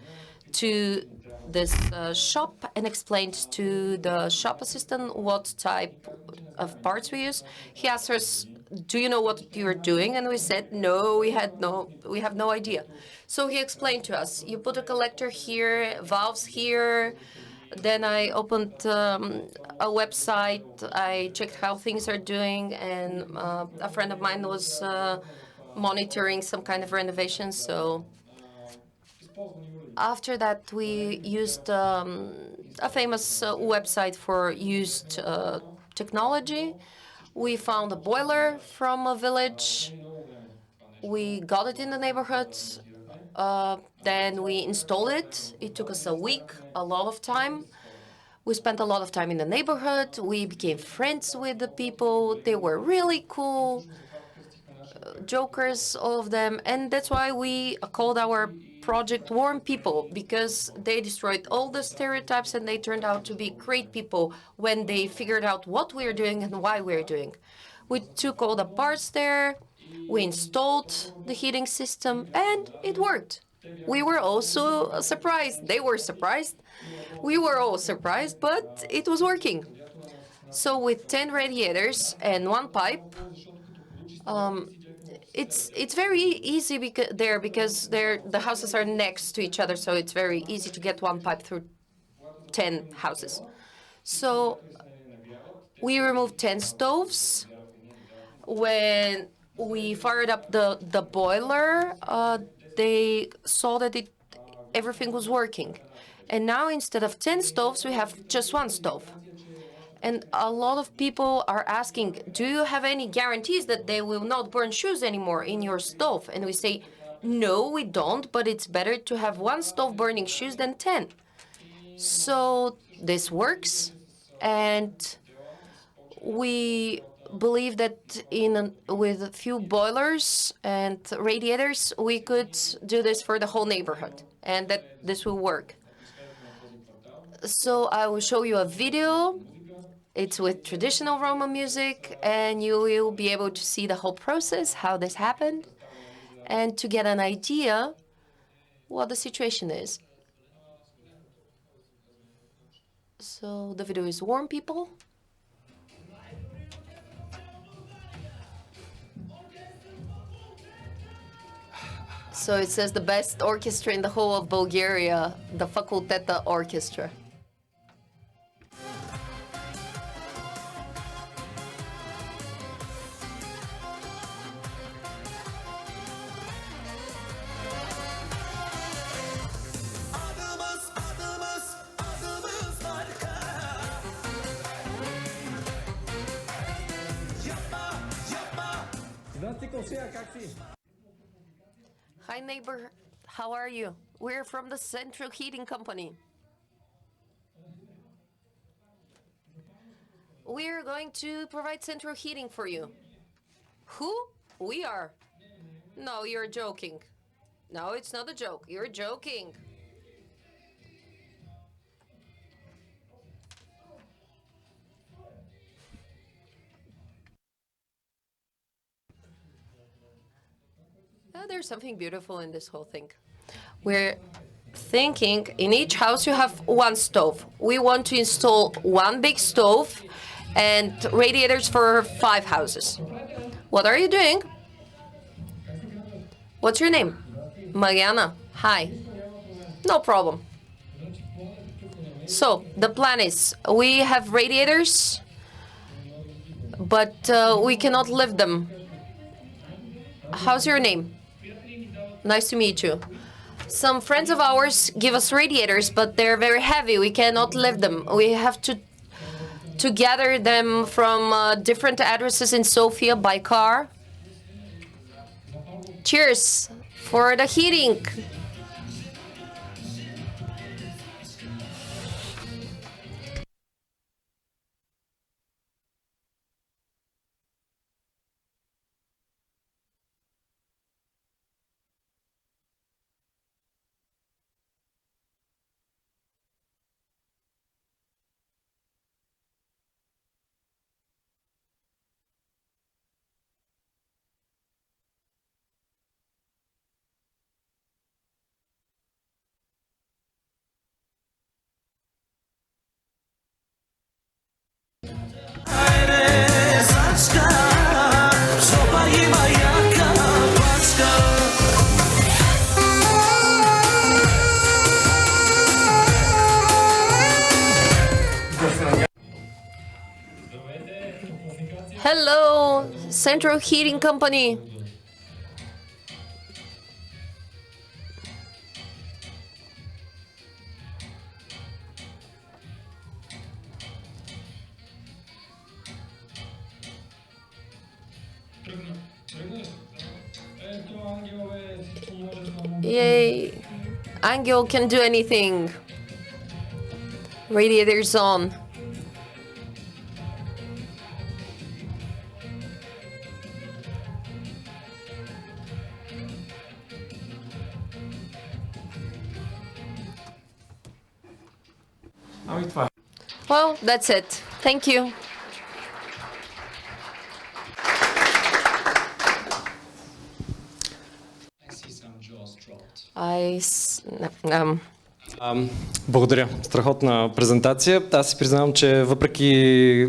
to this shop and explained to the shop assistant what type of parts we use. He asked us, do you know what you're doing? And we said, no, we have no idea. So he explained to us, you put a collector here, valves here. Then I opened a website. I checked how things are doing, and a friend of mine was monitoring some kind of renovation. So after that, we used a famous website for used technology. We found a boiler from a village. We got it in the neighborhood. Then we installed it. It took us a week, a lot of time. We spent a lot of time in the neighborhood. We became friends with the people. They were really cool, jokers, all of them. And that's why we called our project Warm People, because they destroyed all the stereotypes and they turned out to be great people when they figured out what we're doing and why we're doing. We took all the parts there. We installed the heating system, and it worked. We were also surprised. They were surprised. We were all surprised, but it was working. So with 10 radiators and 1 pipe, it's very easy because the houses are next to each other, so it's very easy to get 1 pipe through 10 houses. So we removed 10 stoves. When we fired up the boiler, they saw that everything was working. And now instead of 10 stoves, we have just 1 stove. And a lot of people are asking, do you have any guarantees that they will not burn shoes anymore in your stove? And we say, no, we don't, but it's better to have 1 stove burning shoes than 10. So this works, and we believe that with a few boilers and radiators, we could do this for the whole neighborhood, and that this will work. So I will show you a video. It's with traditional Roma music, and you will be able to see the whole process, how this happened, and to get an idea what the situation is. So the video is Warm People. So it says the best orchestra in the whole of Bulgaria, the Fakulteta Orchestra. Hi neighbor, how are you? We're from the Central Heating Company. We're going to provide central heating for you. Who? We are. No, you're joking. No, it's not a joke. You're joking. There's something beautiful in this whole thing. We're thinking in each house you have one stove. We want to install one big stove and radiators for 5 houses. What are you doing? What's your name? Mariana. Hi. No problem. So the plan is we have radiators, but we cannot lift them. How's your name? Nice to meet you. Some friends of ours give us radiators, but they're very heavy. We cannot lift them. We have to gather them from different addresses in Sofia by car. Cheers for the heating. Hello, Central Heating Company. Yay. Angel can do anything. Radiators on. Well, that's it. Thank you. Благодаря. Страхотна презентация. Аз си признавам, че въпреки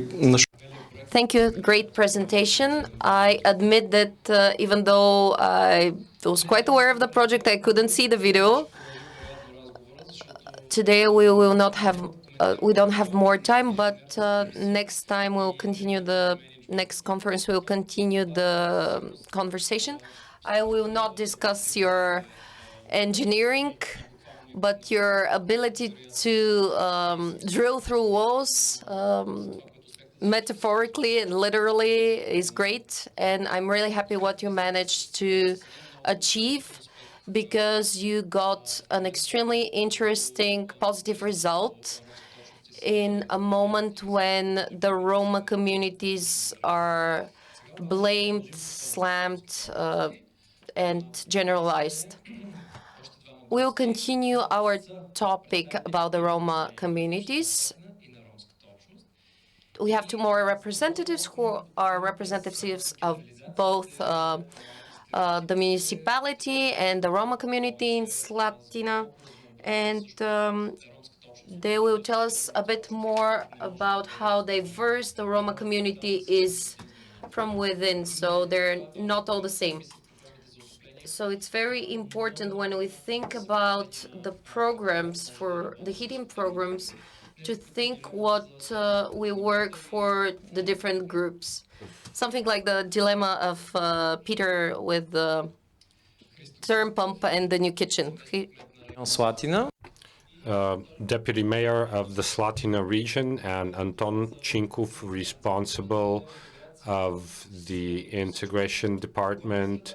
Thank you. Great presentation. I admit that even though I was quite aware of the project, I couldn't see the video. Today we will not have, we don't have more time, but next time we'll continue the next conference. We'll continue the conversation. I will not discuss your engineering, but your ability to drill through walls, metaphorically and literally, is great. And I'm really happy what you managed to achieve, because you got an extremely interesting, positive result in a moment when the Roma communities are blamed, slammed, and generalized. We'll continue our topic about the Roma communities. We have 2 more representatives who are representatives of both the municipality and the Roma community in Slatina, and they will tell us a bit more about how diverse the Roma community is from within, so they're not all the same. So it's very important when we think about the programs, for the heating programs, to think what we work for the different groups. Something like the dilemma of Peter with the therm pump and the new kitchen. Slatina. Deputy Mayor of the Slatina region, and Anton Chinkov, responsible of the integration department,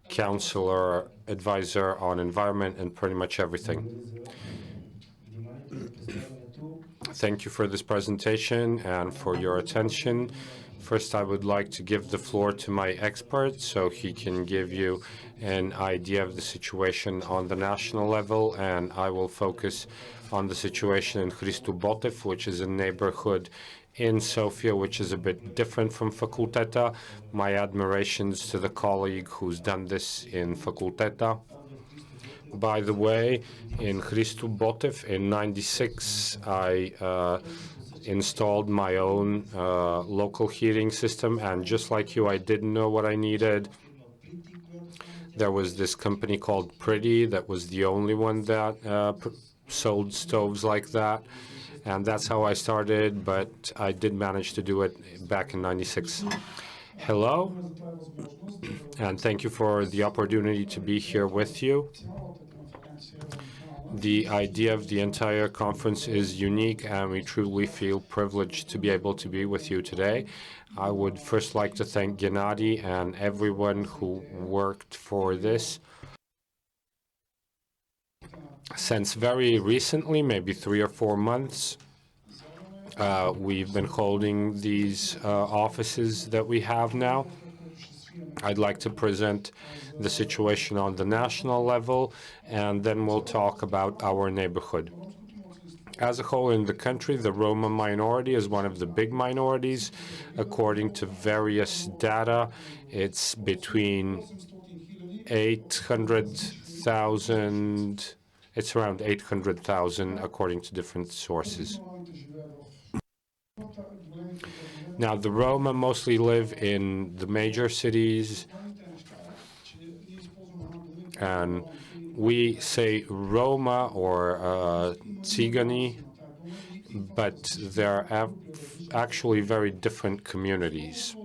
counselor, advisor on environment, and pretty much everything. Thank you for this presentation and for your attention. First, I would like to give the floor to my expert so he can give you an idea of the situation on the national level, and I will focus on the situation in Hristobotev, which is a neighborhood in Sofia, which is a bit different from Faculteta. My admirations to the colleague who's done this in Faculteta. By the way, in Hristobotev in '96, I installed my own local heating system, and just like you, I didn't know what I needed. There was this company called Pretty that was the only one that sold stoves like that, and that's how I started, but I did manage to do it back in '96. Hello, and thank you for the opportunity to be here with you. The idea of the entire conference is unique, and we truly feel privileged to be able to be with you today. I would first like to thank Gennady and everyone who worked for this. Since very recently, maybe 3 or 4 months, we've been holding these offices that we have now. I'd like to present the situation on the national level, and then we'll talk about our neighborhood. As a whole in the country, the Roma minority is one of the big minorities. According to various data, it's between 800,000, it's around 800,000 according to different sources. Now, the Roma mostly live in the major cities, and we say Roma or Tsigani, but they're actually very different communities.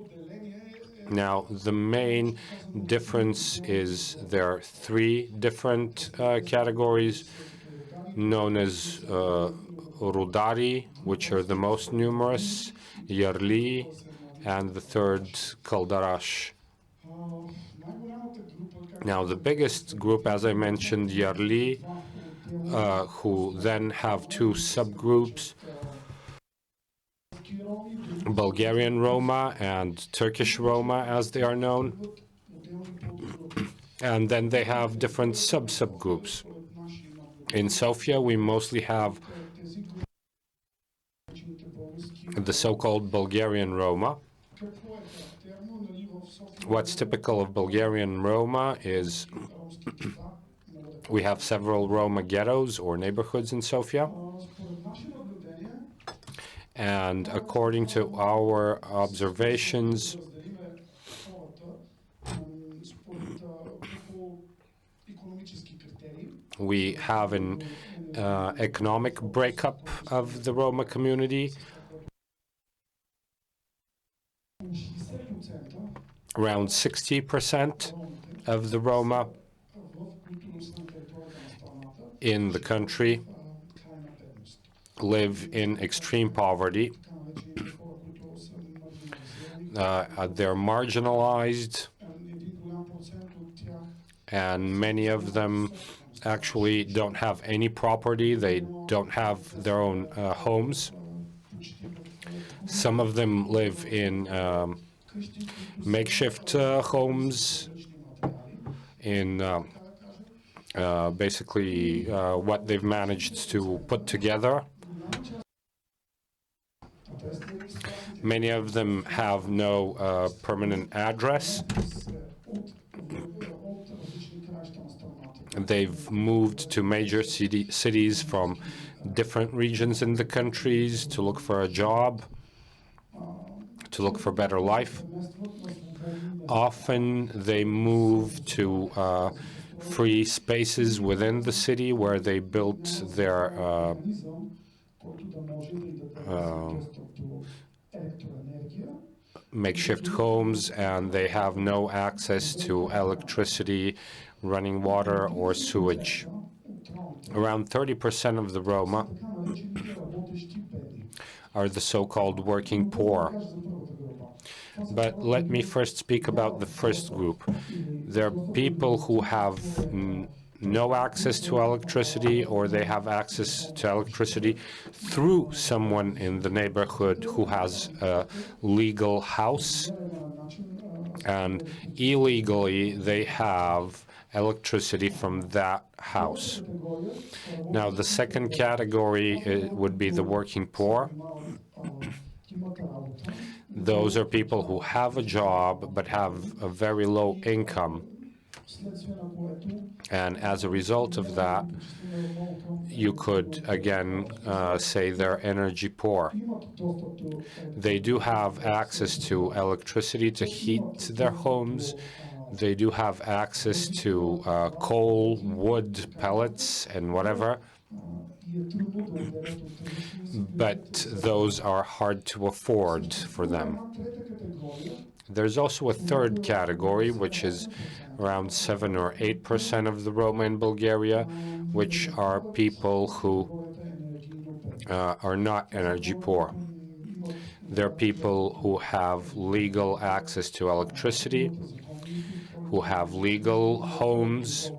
Now, the main difference is there are 3 different categories known as Rudari, which are the most numerous, Yarli, and the third, Kaldarash. Now, the biggest group, as I mentioned, Yarli, who then have 2 subgroups, Bulgarian Roma and Turkish Roma, as they are known. And then they have different subgroups. In Sofia, we mostly have the so-called Bulgarian Roma. What's typical of Bulgarian Roma is we have several Roma ghettos or neighborhoods in Sofia. And according to our observations, we have an economic breakup of the Roma community. Around 60% of the Roma in the country live in extreme poverty. They're marginalized, and many of them actually don't have any property. They don't have their own homes. Some of them live in makeshift homes, in basically what they've managed to put together. Many of them have no permanent address. They've moved to major cities from different regions in the countries to look for a job, to look for better life. Often they move to free spaces within the city where they built their makeshift homes, and they have no access to electricity, running water, or sewage. Around 30% of the Roma are the so-called working poor. But let me first speak about the first group. There are people who have no access to electricity, or they have access to electricity through someone in the neighborhood who has a legal house, and illegally they have electricity from that house. Now, the second category would be the working poor. Those are people who have a job but have a very low income. And as a result of that, you could, again, say they're energy poor. They do have access to electricity to heat their homes. They do have access to coal, wood, pellets, and whatever. But those are hard to afford for them. There's also a third category, which is around 7 or 8% of the Roma in Bulgaria, which are people who are not energy poor. They're people who have legal access to electricity, who have legal homes,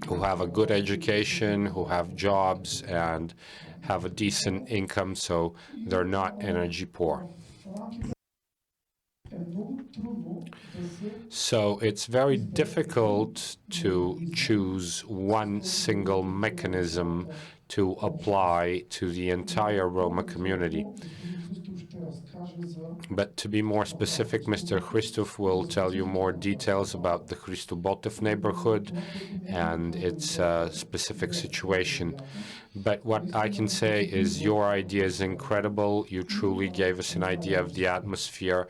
who have a good education, who have jobs, and have a decent income, so they're not energy poor. So it's very difficult to choose one single mechanism to apply to the entire Roma community. But to be more specific, Mr. Christoph will tell you more details about the Hristo-Botev neighborhood and its specific situation. But what I can say is your idea is incredible. You truly gave us an idea of the atmosphere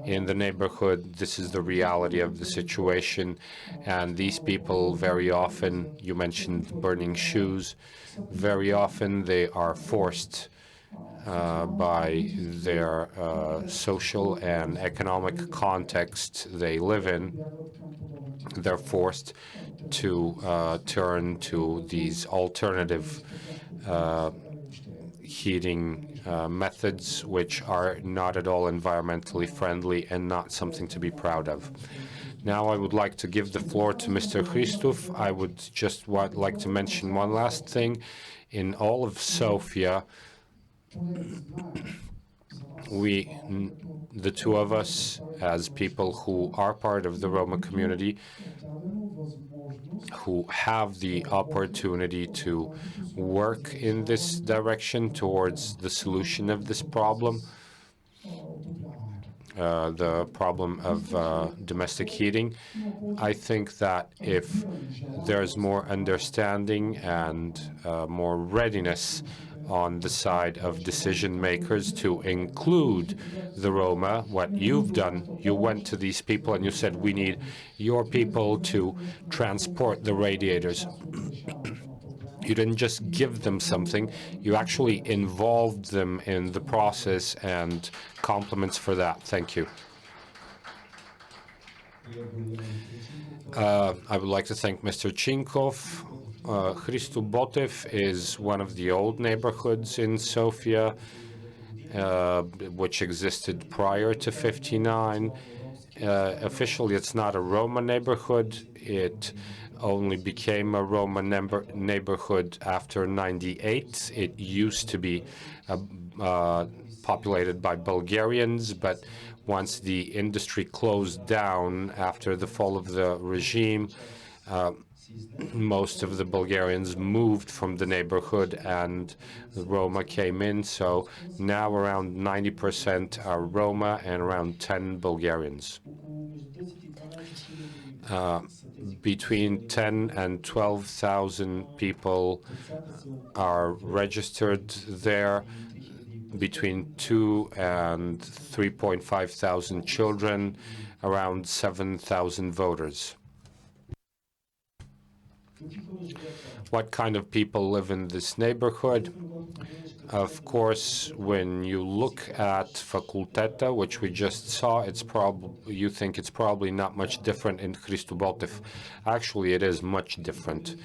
in the neighborhood. This is the reality of the situation. And these people very often, you mentioned burning shoes, very often they are forced by their social and economic context they live in. They're forced to turn to these alternative heating methods, which are not at all environmentally friendly and not something to be proud of. Now I would like to give the floor to Mr. Christoph. I would just like to mention one last thing. In all of Sofia, we, the two of us, as people who are part of the Roma community, who have the opportunity to work in this direction towards the solution of this problem, the problem of domestic heating. I think that if there's more understanding and more readiness on the side of decision makers to include the Roma, what you've done, you went to these people and you said, we need your people to transport the radiators. You didn't just give them something, you actually involved them in the process, and compliments for that. Thank you. I would like to thank Mr. Chinkov. Hristo-Botev is one of the old neighborhoods in Sofia, which existed prior to '59. Officially, it's not a Roma neighborhood. It only became a Roma neighborhood after '98. It used to be populated by Bulgarians, but once the industry closed down after the fall of the regime, most of the Bulgarians moved from the neighborhood and the Roma came in. So now around 90% are Roma and around 10 Bulgarians. Between 10 and 12,000 people are registered there, between 2 and 3.5 thousand children, around 7,000 voters. What kind of people live in this neighborhood? Of course, when you look at Faculteta, which we just saw, you think it's probably not much different in Hristo-Botev. Actually, it is much different.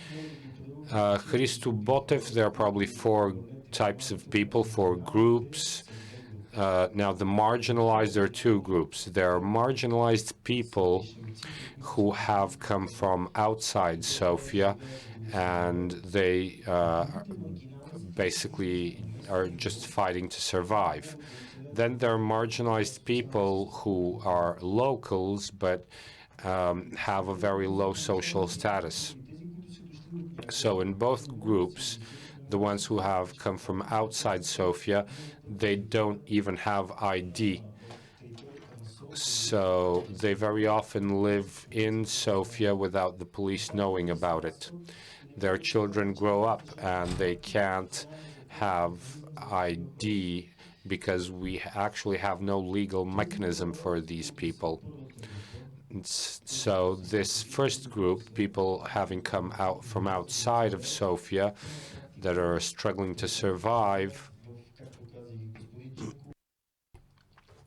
Hristo-Botev, there are probably 4 types of people, 4 groups. Now, the marginalized, there are two groups. There are marginalized people who have come from outside Sofia, and they basically are just fighting to survive. Then there are marginalized people who are locals but have a very low social status. So in both groups, the ones who have come from outside Sofia, they don't even have ID. So they very often live in Sofia without the police knowing about it. Their children grow up and they can't have ID because we actually have no legal mechanism for these people. So this first group, people having come out from outside of Sofia that are struggling to survive,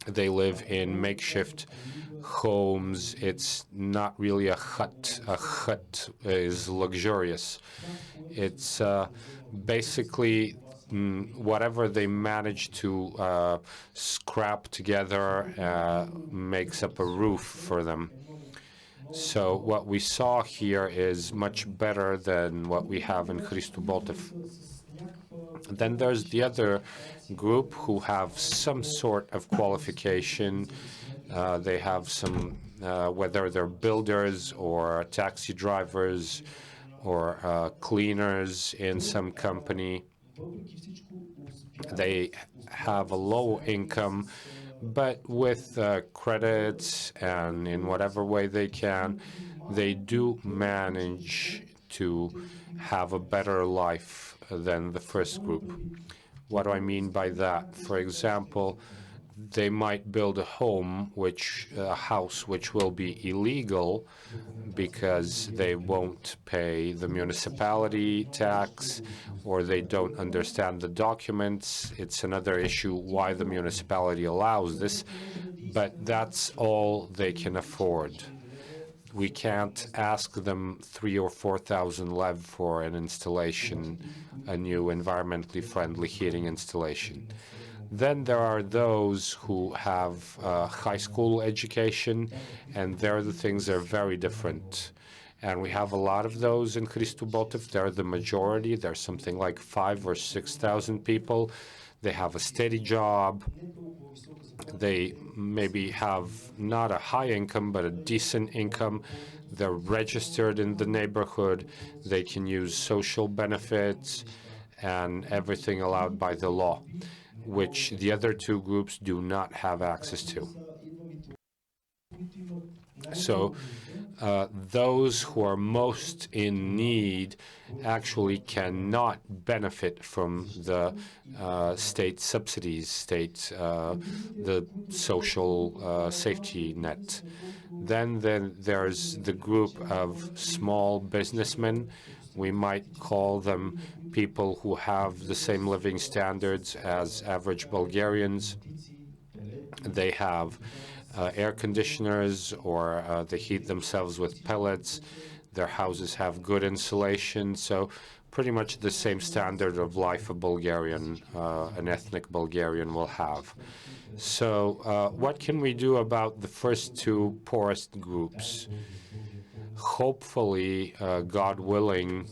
they live in makeshift homes. It's not really a hut. A hut is luxurious. It's basically whatever they manage to scrap together makes up a roof for them. So what we saw here is much better than what we have in Hristobotev. Then there's the other group who have some sort of qualification. They have some, whether they're builders or taxi drivers or cleaners in some company. They have a low income, but with credits and in whatever way they can, they do manage to have a better life than the first group. What do I mean by that? For example, they might build a house which will be illegal because they won't pay the municipality tax or they don't understand the documents. It's another issue why the municipality allows this, but that's all they can afford. We can't ask them 3,000 or 4,000 lev for an installation, a new environmentally friendly heating installation. Then there are those who have high school education, and there the things are very different. And we have a lot of those in Hristobotev. They're the majority. There's something like 5,000 or 6,000 people. They have a steady job. They maybe have not a high income, but a decent income. They're registered in the neighborhood. They can use social benefits and everything allowed by the law, which the other two groups do not have access to. So those who are most in need actually cannot benefit from the state subsidies, the social safety net. Then there's the group of small businessmen. We might call them people who have the same living standards as average Bulgarians. They have air conditioners or they heat themselves with pellets. Their houses have good insulation, so pretty much the same standard of life a Bulgarian, an ethnic Bulgarian will have. So what can we do about the first two poorest groups? Hopefully, God willing,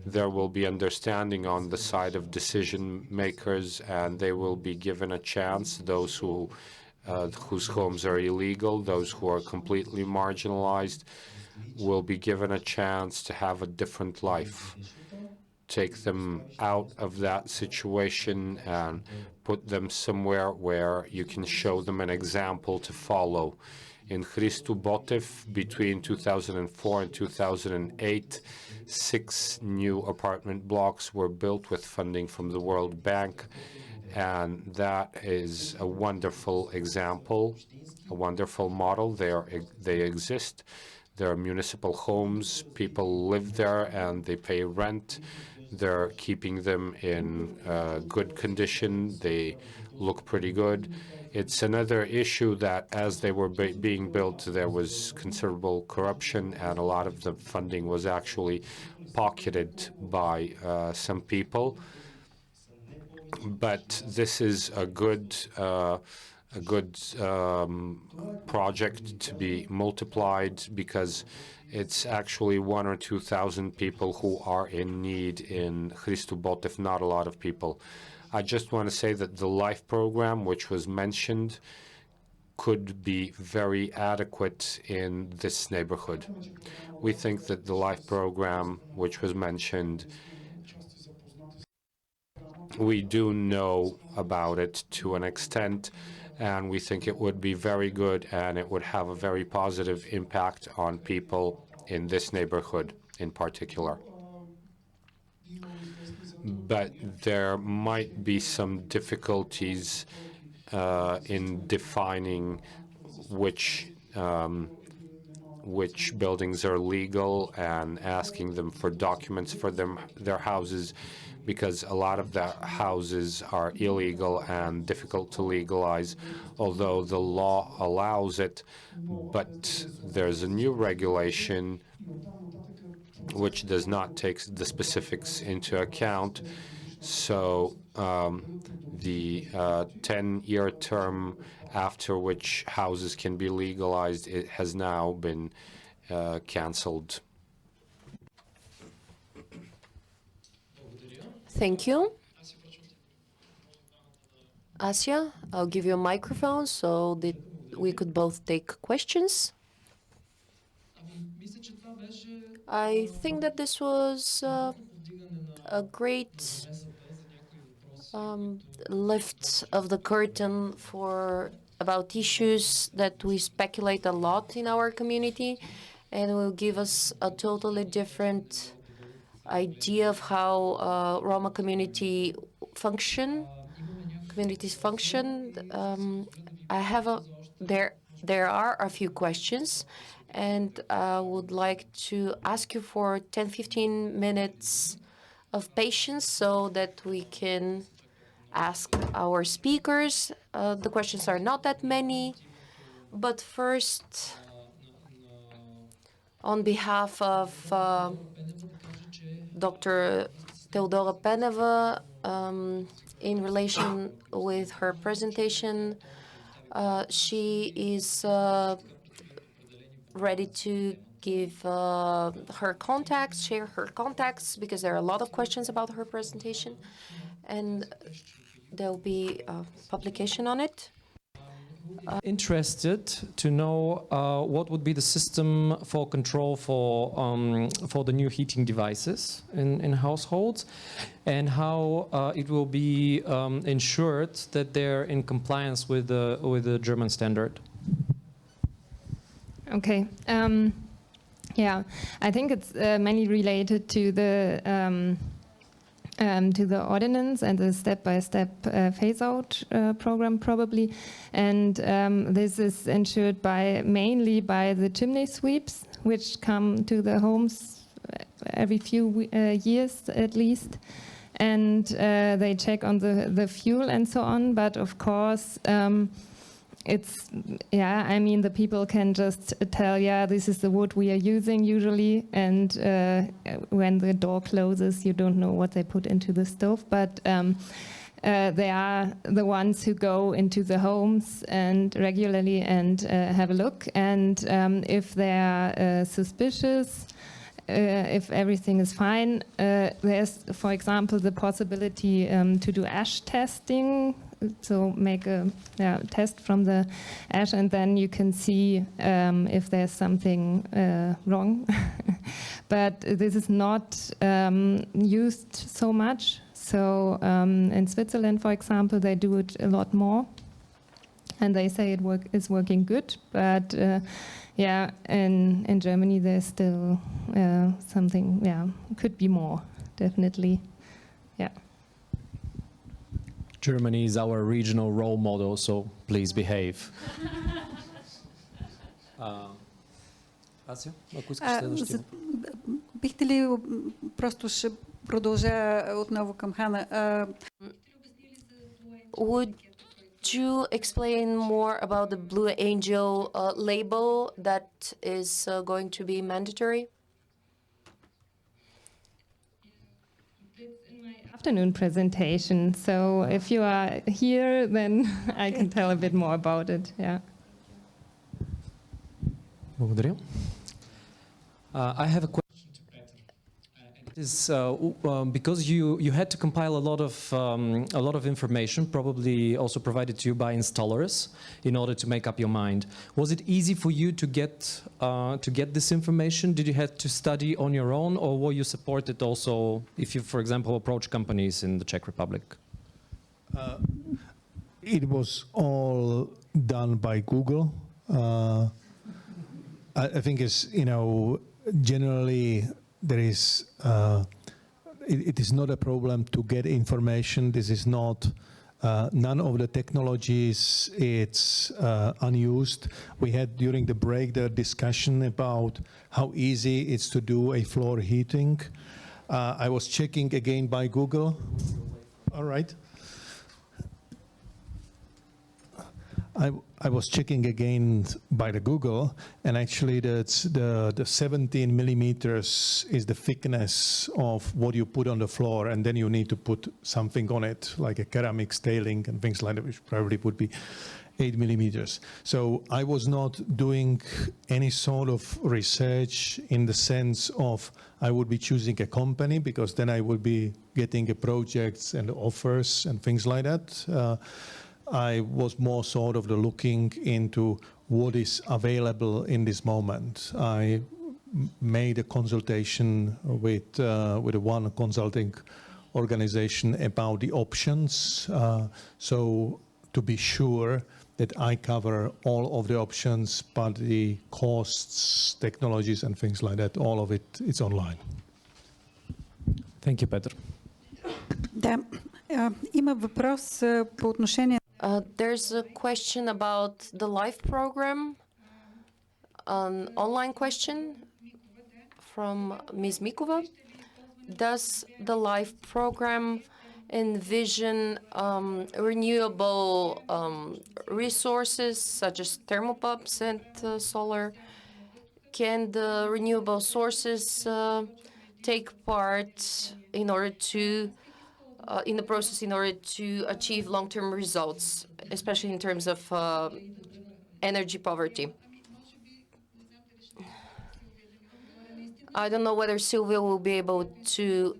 there will be understanding on the side of decision makers, and they will be given a chance, those whose homes are illegal, those who are completely marginalized, will be given a chance to have a different life. Take them out of that situation and put them somewhere where you can show them an example to follow. In Hristobotev, between 2004 and 2008, 6 new apartment blocks were built with funding from the World Bank, and that is a wonderful example, a wonderful model. They exist. There are municipal homes. People live there and they pay rent. They're keeping them in good condition. They look pretty good. It's another issue that as they were being built, there was considerable corruption, and a lot of the funding was actually pocketed by some people. But this is a good project to be multiplied, because it's actually 1,000 or 2,000 people who are in need in Hristo Botev, not a lot of people. I just want to say that the LIFE program, which was mentioned, could be very adequate in this neighborhood. We think that the LIFE program, which was mentioned, we do know about it to an extent, and we think it would be very good, and it would have a very positive impact on people in this neighborhood in particular. But there might be some difficulties in defining which buildings are legal and asking them for documents for their houses, because a lot of the houses are illegal and difficult to legalize, although the law allows it. But there's a new regulation which does not take the specifics into account. So the 10-year term after which houses can be legalized, it has now been canceled. Thank you. Asya, I'll give you a microphone so that we could both take questions. I think that this was a great lift of the curtain about issues that we speculate a lot in our community, and will give us a totally different idea of how Roma communities function. There are a few questions, and I would like to ask you for 10-15 minutes of patience so that we can ask our speakers. The questions are not that many, but first, on behalf of Dr. Teodora Peneva, in relation with her presentation, she is ready to give her contacts, share her contacts, because there are a lot of questions about her presentation, and there'll be a publication on it. Interested to know what would be the system for control for the new heating devices in households, and how it will be ensured that they're in compliance with the German standard. Okay. Yeah, I think it's mainly related to the ordinance and the step-by-step phase-out program, probably, and this is ensured mainly by the chimney sweeps, which come to the homes every few years at least, and they check on the fuel and so on. But of course, I mean, the people can just tell, yeah, this is the wood we are using usually, and when the door closes, you don't know what they put into the stove, but they are the ones who go into the homes and regularly and have a look, and if they are suspicious, if everything is fine, there's, for example, the possibility to do ash testing. So make a test from the ash, and then you can see if there's something wrong. But this is not used so much. So in Switzerland, for example, they do it a lot more, and they say is working good. But in Germany, there's still something. Yeah, could be more, definitely. Yeah. Germany is our regional role model, so please behave. Ася, ако искаш следващия. Бихте ли, просто ще продължа отново към Хана. Would you explain more about the Blue Angel label that is going to be mandatory? afternoon presentation. So if you are here, then I can tell a bit more about it. Yeah. Благодаря. I have a question. It is because you had to compile a lot of information, probably also provided to you by installers, in order to make up your mind. Was it easy for you to get this information? Did you have to study on your own, or were you supported also if you, for example, approach companies in the Czech Republic? It was all done by Google. I think it's, generally there is, it is not a problem to get information. This is not, none of the technologies, it's unused. We had during the break the discussion about how easy it's to do a floor heating. I was checking again by Google. All right. I was checking again by the Google, and actually that's the 17 millimeters is the thickness of what you put on the floor, and then you need to put something on it, like a ceramic staling and things like that, which probably would be 8 millimeters. So I was not doing any sort of research in the sense of I would be choosing a company, because then I would be getting a projects and offers and things like that. I was more sort of looking into what is available in this moment. I made a consultation with one consulting organization about the options, so to be sure that I cover all of the options, but the costs, technologies and things like that, all of it, it's online. Thank you, Peter. Да, има въпрос по отношение. There's a question about the live program, an online question from Ms. Mikova. Does the live program envision renewable resources such as thermal pumps and solar? Can the renewable sources take part in order to in the process in order to achieve long-term results, especially in terms of energy poverty? I don't know whether Sylvia will be able to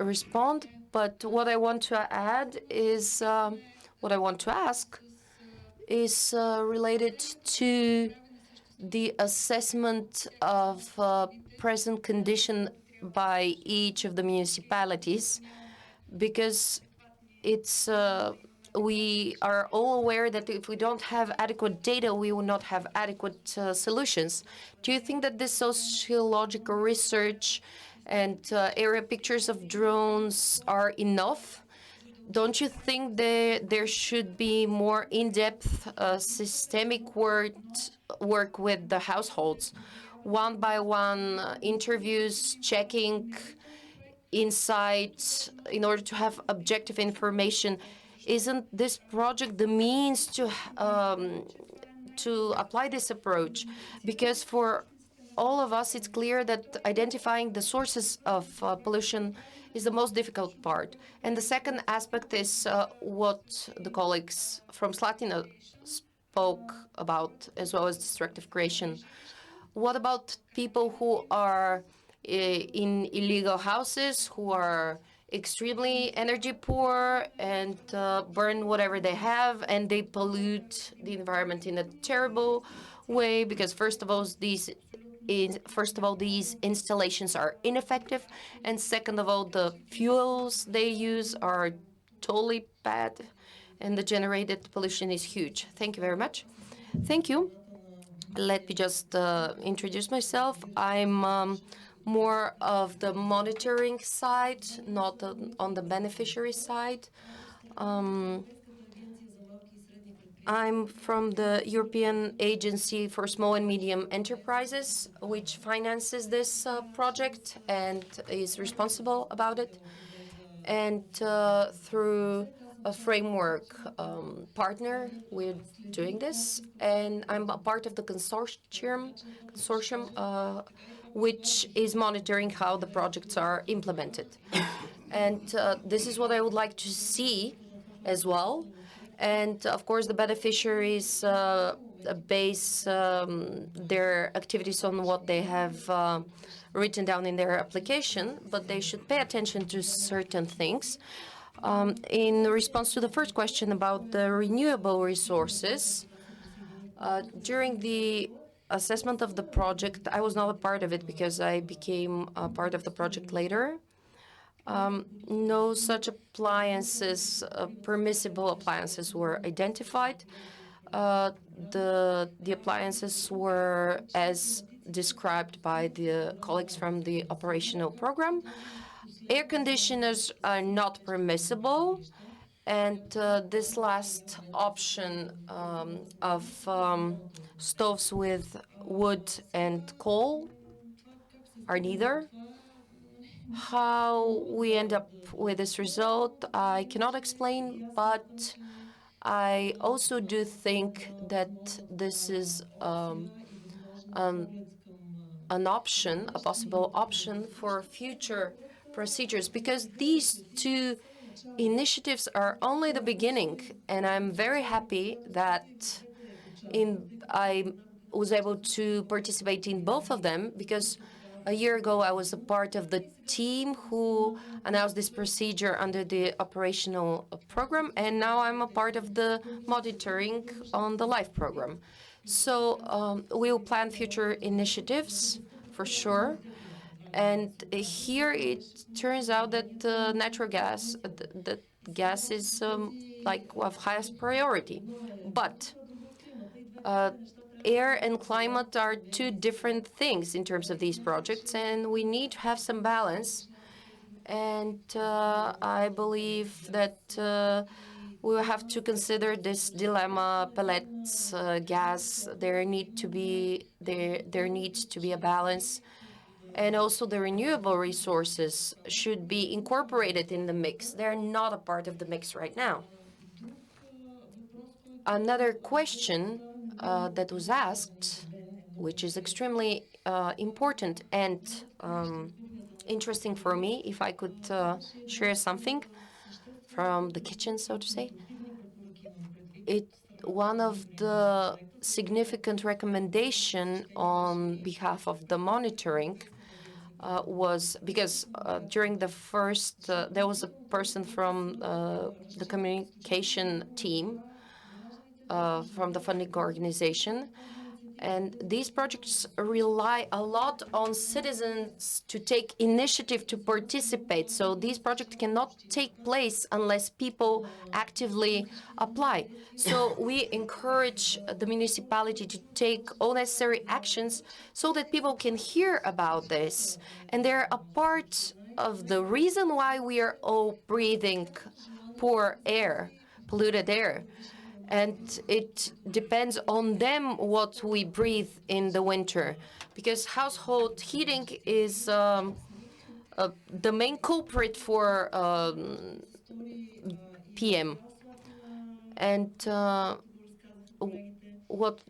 respond, but what I want to add is, what I want to ask is related to the assessment of present condition by each of the municipalities, because it's we are all aware that if we don't have adequate data, we will not have adequate solutions. Do you think that this sociological research and area pictures of drones are enough? Don't you think there should be more in-depth systemic work with the households, one by one interviews, checking insights in order to have objective information? Isn't this project the means to apply this approach? Because for all of us, it's clear that identifying the sources of pollution is the most difficult part. And the second aspect is what the colleagues from Slatina spoke about, as well as destructive creation. What about people who are in illegal houses, who are extremely energy poor and burn whatever they have, and they pollute the environment in a terrible way? Because first of all, these installations are ineffective, and second of all, the fuels they use are totally bad, and the generated pollution is huge. Thank you very much. Thank you. Let me just introduce myself. I'm more of the monitoring side, not on the beneficiary side. I'm from the European Agency for Small and Medium Enterprises, which finances this project and is responsible about it. And through a framework partner, we're doing this. And I'm a part of the consortium which is monitoring how the projects are implemented. And this is what I would like to see as well. And of course, the beneficiaries base their activities on what they have written down in their application, but they should pay attention to certain things. In response to the first question about the renewable resources, during the assessment of the project, I was not a part of it because I became a part of the project later. No such appliances, permissible appliances, were identified. The appliances were as described by the colleagues from the operational program. Air conditioners are not permissible, and this last option of stoves with wood and coal are neither. How we end up with this result, I cannot explain, but I also do think that this is an option, a possible option for future procedures, because these two initiatives are only the beginning, and I'm very happy that I was able to participate in both of them, because a year ago I was a part of the team who announced this procedure under the operational program, and now I'm a part of the monitoring on the LIFE program. So we will plan future initiatives for sure. And here it turns out that natural gas, that gas is like of highest priority. But air and climate are two different things in terms of these projects, and we need to have some balance. And I believe that we will have to consider this dilemma: pellets, gas. There needs to be a balance. And also the renewable resources should be incorporated in the mix. They're not a part of the mix right now. Another question that was asked, which is extremely important and interesting for me, if I could share something from the kitchen, so to say. One of the significant recommendation on behalf of the monitoring was because during the first, there was a person from the communication team from the funding organization, and these projects rely a lot on citizens to take initiative to participate. So these projects cannot take place unless people actively apply. So we encourage the municipality to take all necessary actions so that people can hear about this. And they're a part of the reason why we are all breathing poor air, polluted air. And it depends on them what we breathe in the winter, because household heating is the main culprit for PM. And what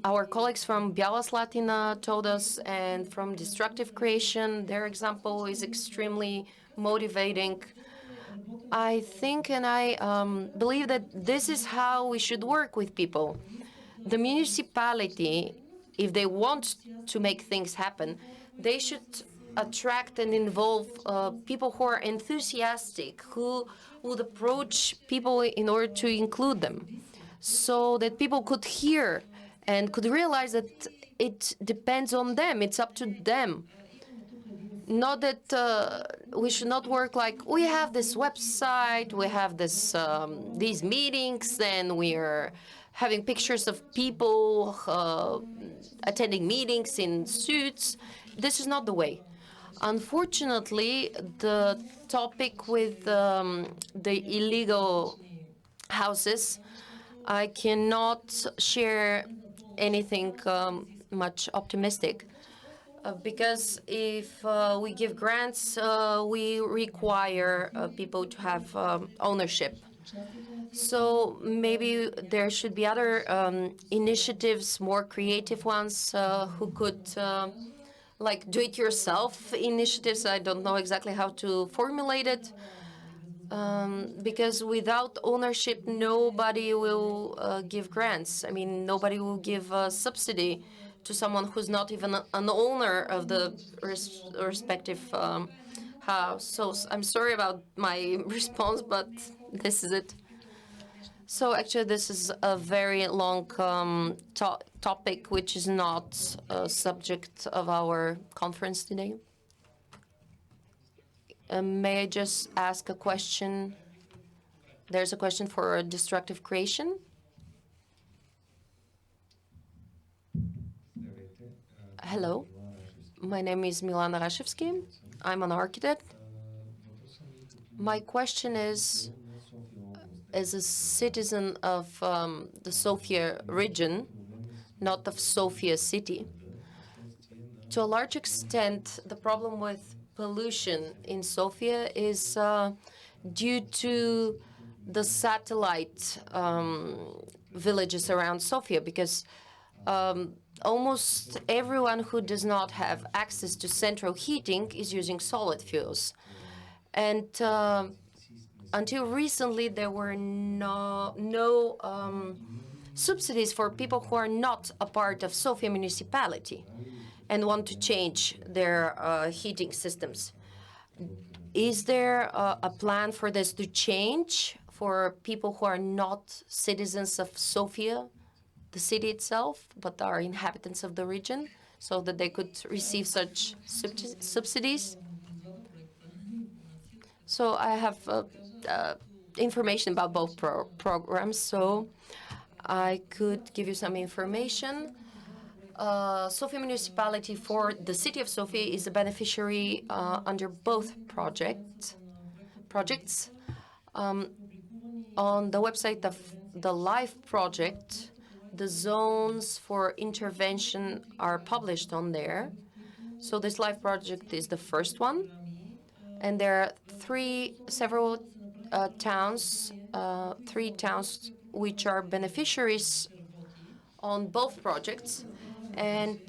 our colleagues from Biała Slatina told us, and from Destructive Creation, their example is extremely motivating. I think and I believe that this is how we should work with people. The municipality, if they want to make things happen, they should attract and involve people who are enthusiastic, who would approach people in order to include them, so that people could hear and could realize that it depends on them, it's up to them. Not that we should not work like, we have this website, we have this these meetings, and we are having pictures of people attending meetings in suits. This is not the way. Unfortunately, the topic with the illegal houses, I cannot share anything much optimistic. Because if we give grants, we require people to have ownership. So maybe there should be other initiatives, more creative ones, who could like do-it-yourself initiatives. I don't know exactly how to formulate it. Because without ownership, nobody will give grants. I mean, nobody will give a subsidy to someone who's not even an owner of the respective house. So I'm sorry about my response, but this is it. So actually, this is a very long topic, which is not a subject of our conference today. May I just ask a question? There's a question for destructive creation. Hello, my name is Milana Rashevsky. I'm an architect. My question is, as a citizen of the Sofia region, not of Sofia city, to a large extent, the problem with pollution in Sofia is due to the satellite villages around Sofia, because almost everyone who does not have access to central heating is using solid fuels. And until recently, there were no subsidies for people who are not a part of Sofia municipality and want to change their heating systems. Is there a plan for this to change for people who are not citizens of Sofia, the city itself, but are inhabitants of the region, so that they could receive such subsidies? So I have information about both programs, so I could give you some information. Sofia municipality for the city of Sofia is a beneficiary under both projects. On the website of the LIFE project, the zones for intervention are published on there. So this LIFE project is the first one. And there are three towns which are beneficiaries on both projects. And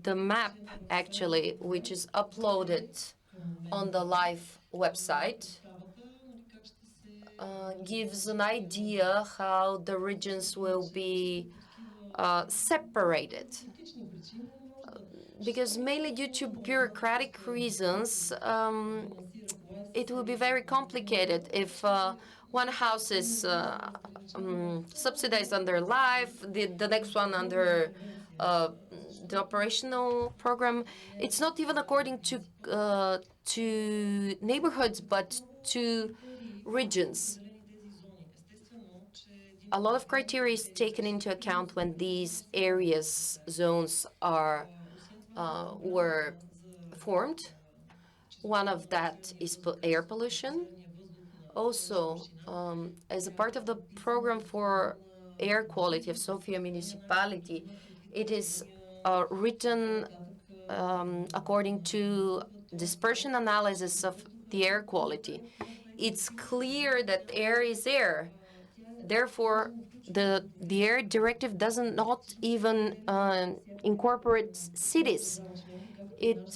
the map, actually, which is uploaded on the LIFE website, gives an idea how the regions will be separated. Because mainly due to bureaucratic reasons, it will be very complicated if one house is subsidized under LIFE, the next one under the operational program. It's not even according to neighborhoods, but to regions. A lot of criteria is taken into account when these areas, zones were formed. One of that is air pollution. Also, as a part of the program for air quality of Sofia municipality, it is written according to dispersion analysis of the air quality. It's clear that air is air. Therefore, the air directive does not even incorporate cities. It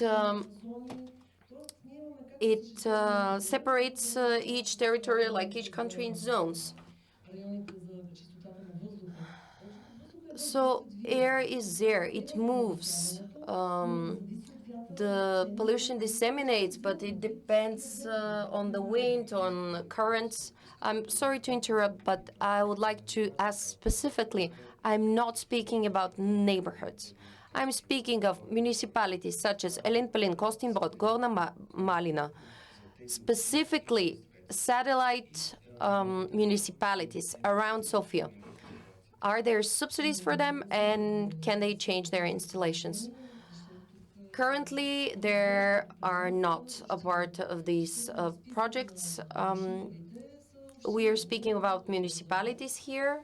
separates each territory, like each country, in zones. So air is there, it moves. The pollution disseminates, but it depends on the wind, on currents. I'm sorry to interrupt, but I would like to ask specifically, I'm not speaking about neighborhoods. I'm speaking of municipalities such as Elin Pelin, Kostinbrod, Gorna Malina, specifically satellite municipalities around Sofia. Are there subsidies for them, and can they change their installations? Currently, there are not a part of these projects. We are speaking about municipalities here,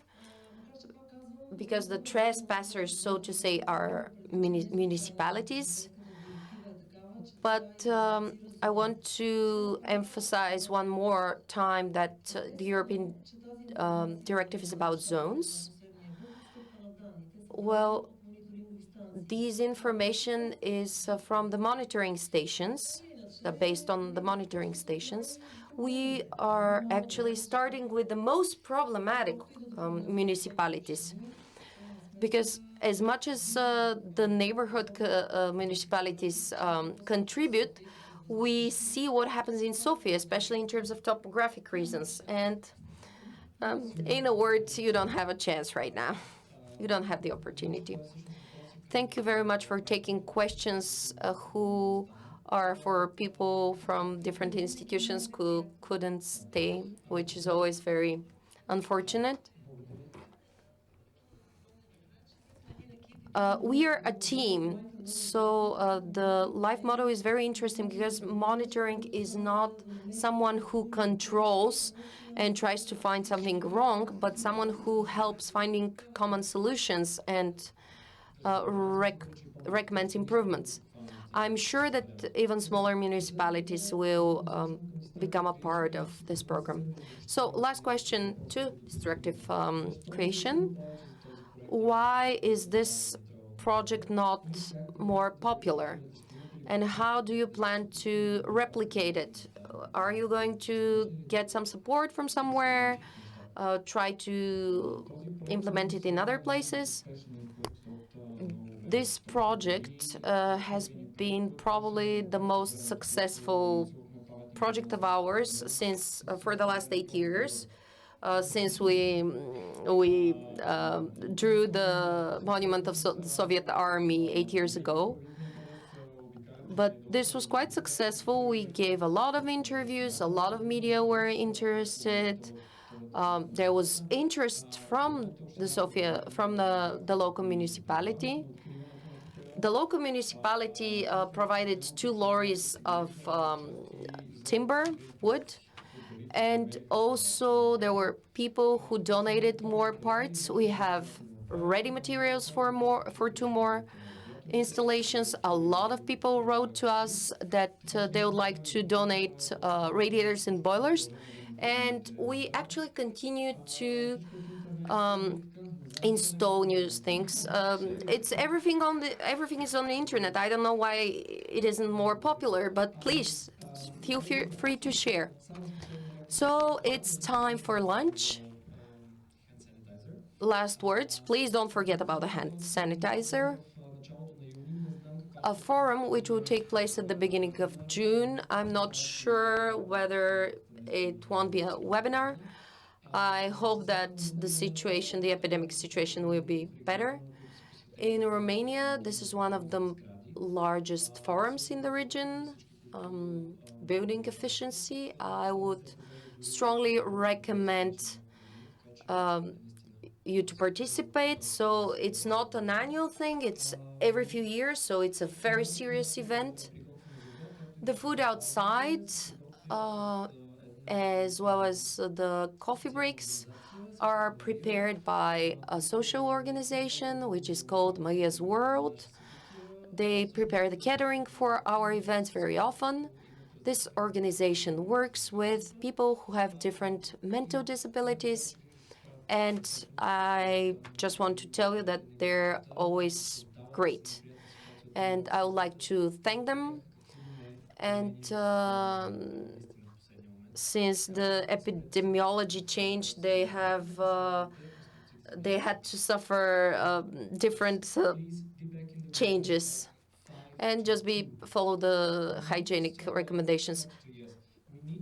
because the trespassers, so to say, are municipalities. But I want to emphasize one more time that the European directive is about zones. Well, This information is from the monitoring stations, based on the monitoring stations. We are actually starting with the most problematic municipalities, because as much as the neighborhood municipalities contribute, we see what happens in Sofia, especially in terms of topographic reasons. And in a word, you don't have a chance right now. You don't have the opportunity. Thank you very much for taking questions who are for people from different institutions who couldn't stay, which is always very unfortunate. We are a team, so the life motto is very interesting because monitoring is not someone who controls and tries to find something wrong, but someone who helps finding common solutions and recommends improvements. I'm sure that even smaller municipalities will become a part of this program. So last question to destructive creation. Why is this project not more popular? And how do you plan to replicate it? Are you going to get some support from somewhere? Try to implement it in other places? This project has been probably the most successful project of ours since for the last 8 years. Since we drew the monument of the Soviet Army 8 years ago. But this was quite successful. We gave a lot of interviews, a lot of media were interested. There was interest from the local municipality. The local municipality provided 2 lorries of timber, wood, and also there were people who donated more parts. We have ready materials for 2 more installations. A lot of people wrote to us that they would like to donate radiators and boilers. And we actually continue to install new things. It's everything is on the internet. I don't know why it isn't more popular, but please feel free to share. So it's time for lunch. Last words. Please don't forget about the hand sanitizer. A forum which will take place at the beginning of June. I'm not sure whether it won't be a webinar. I hope that the epidemic situation will be better. In Romania, this is one of the largest forums in the region. Building efficiency. I would strongly recommend you to participate. So it's not an annual thing, it's every few years, so it's a very serious event. The food outside, as well as the coffee breaks, are prepared by a social organization which is called Maria's World. They prepare the catering for our events very often. This organization works with people who have different mental disabilities, and I just want to tell you that they're always great. And I would like to thank them. And since the epidemiology changed, they had to suffer different changes. And just follow the hygienic recommendations.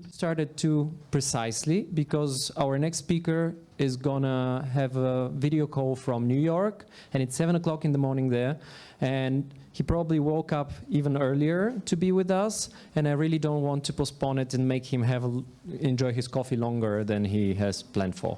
Started too precisely because our next speaker is gonna have a video call from New York, and it's 7 o'clock in the morning there, and he probably woke up even earlier to be with us, and I really don't want to postpone it and make him enjoy his coffee longer than he has planned for.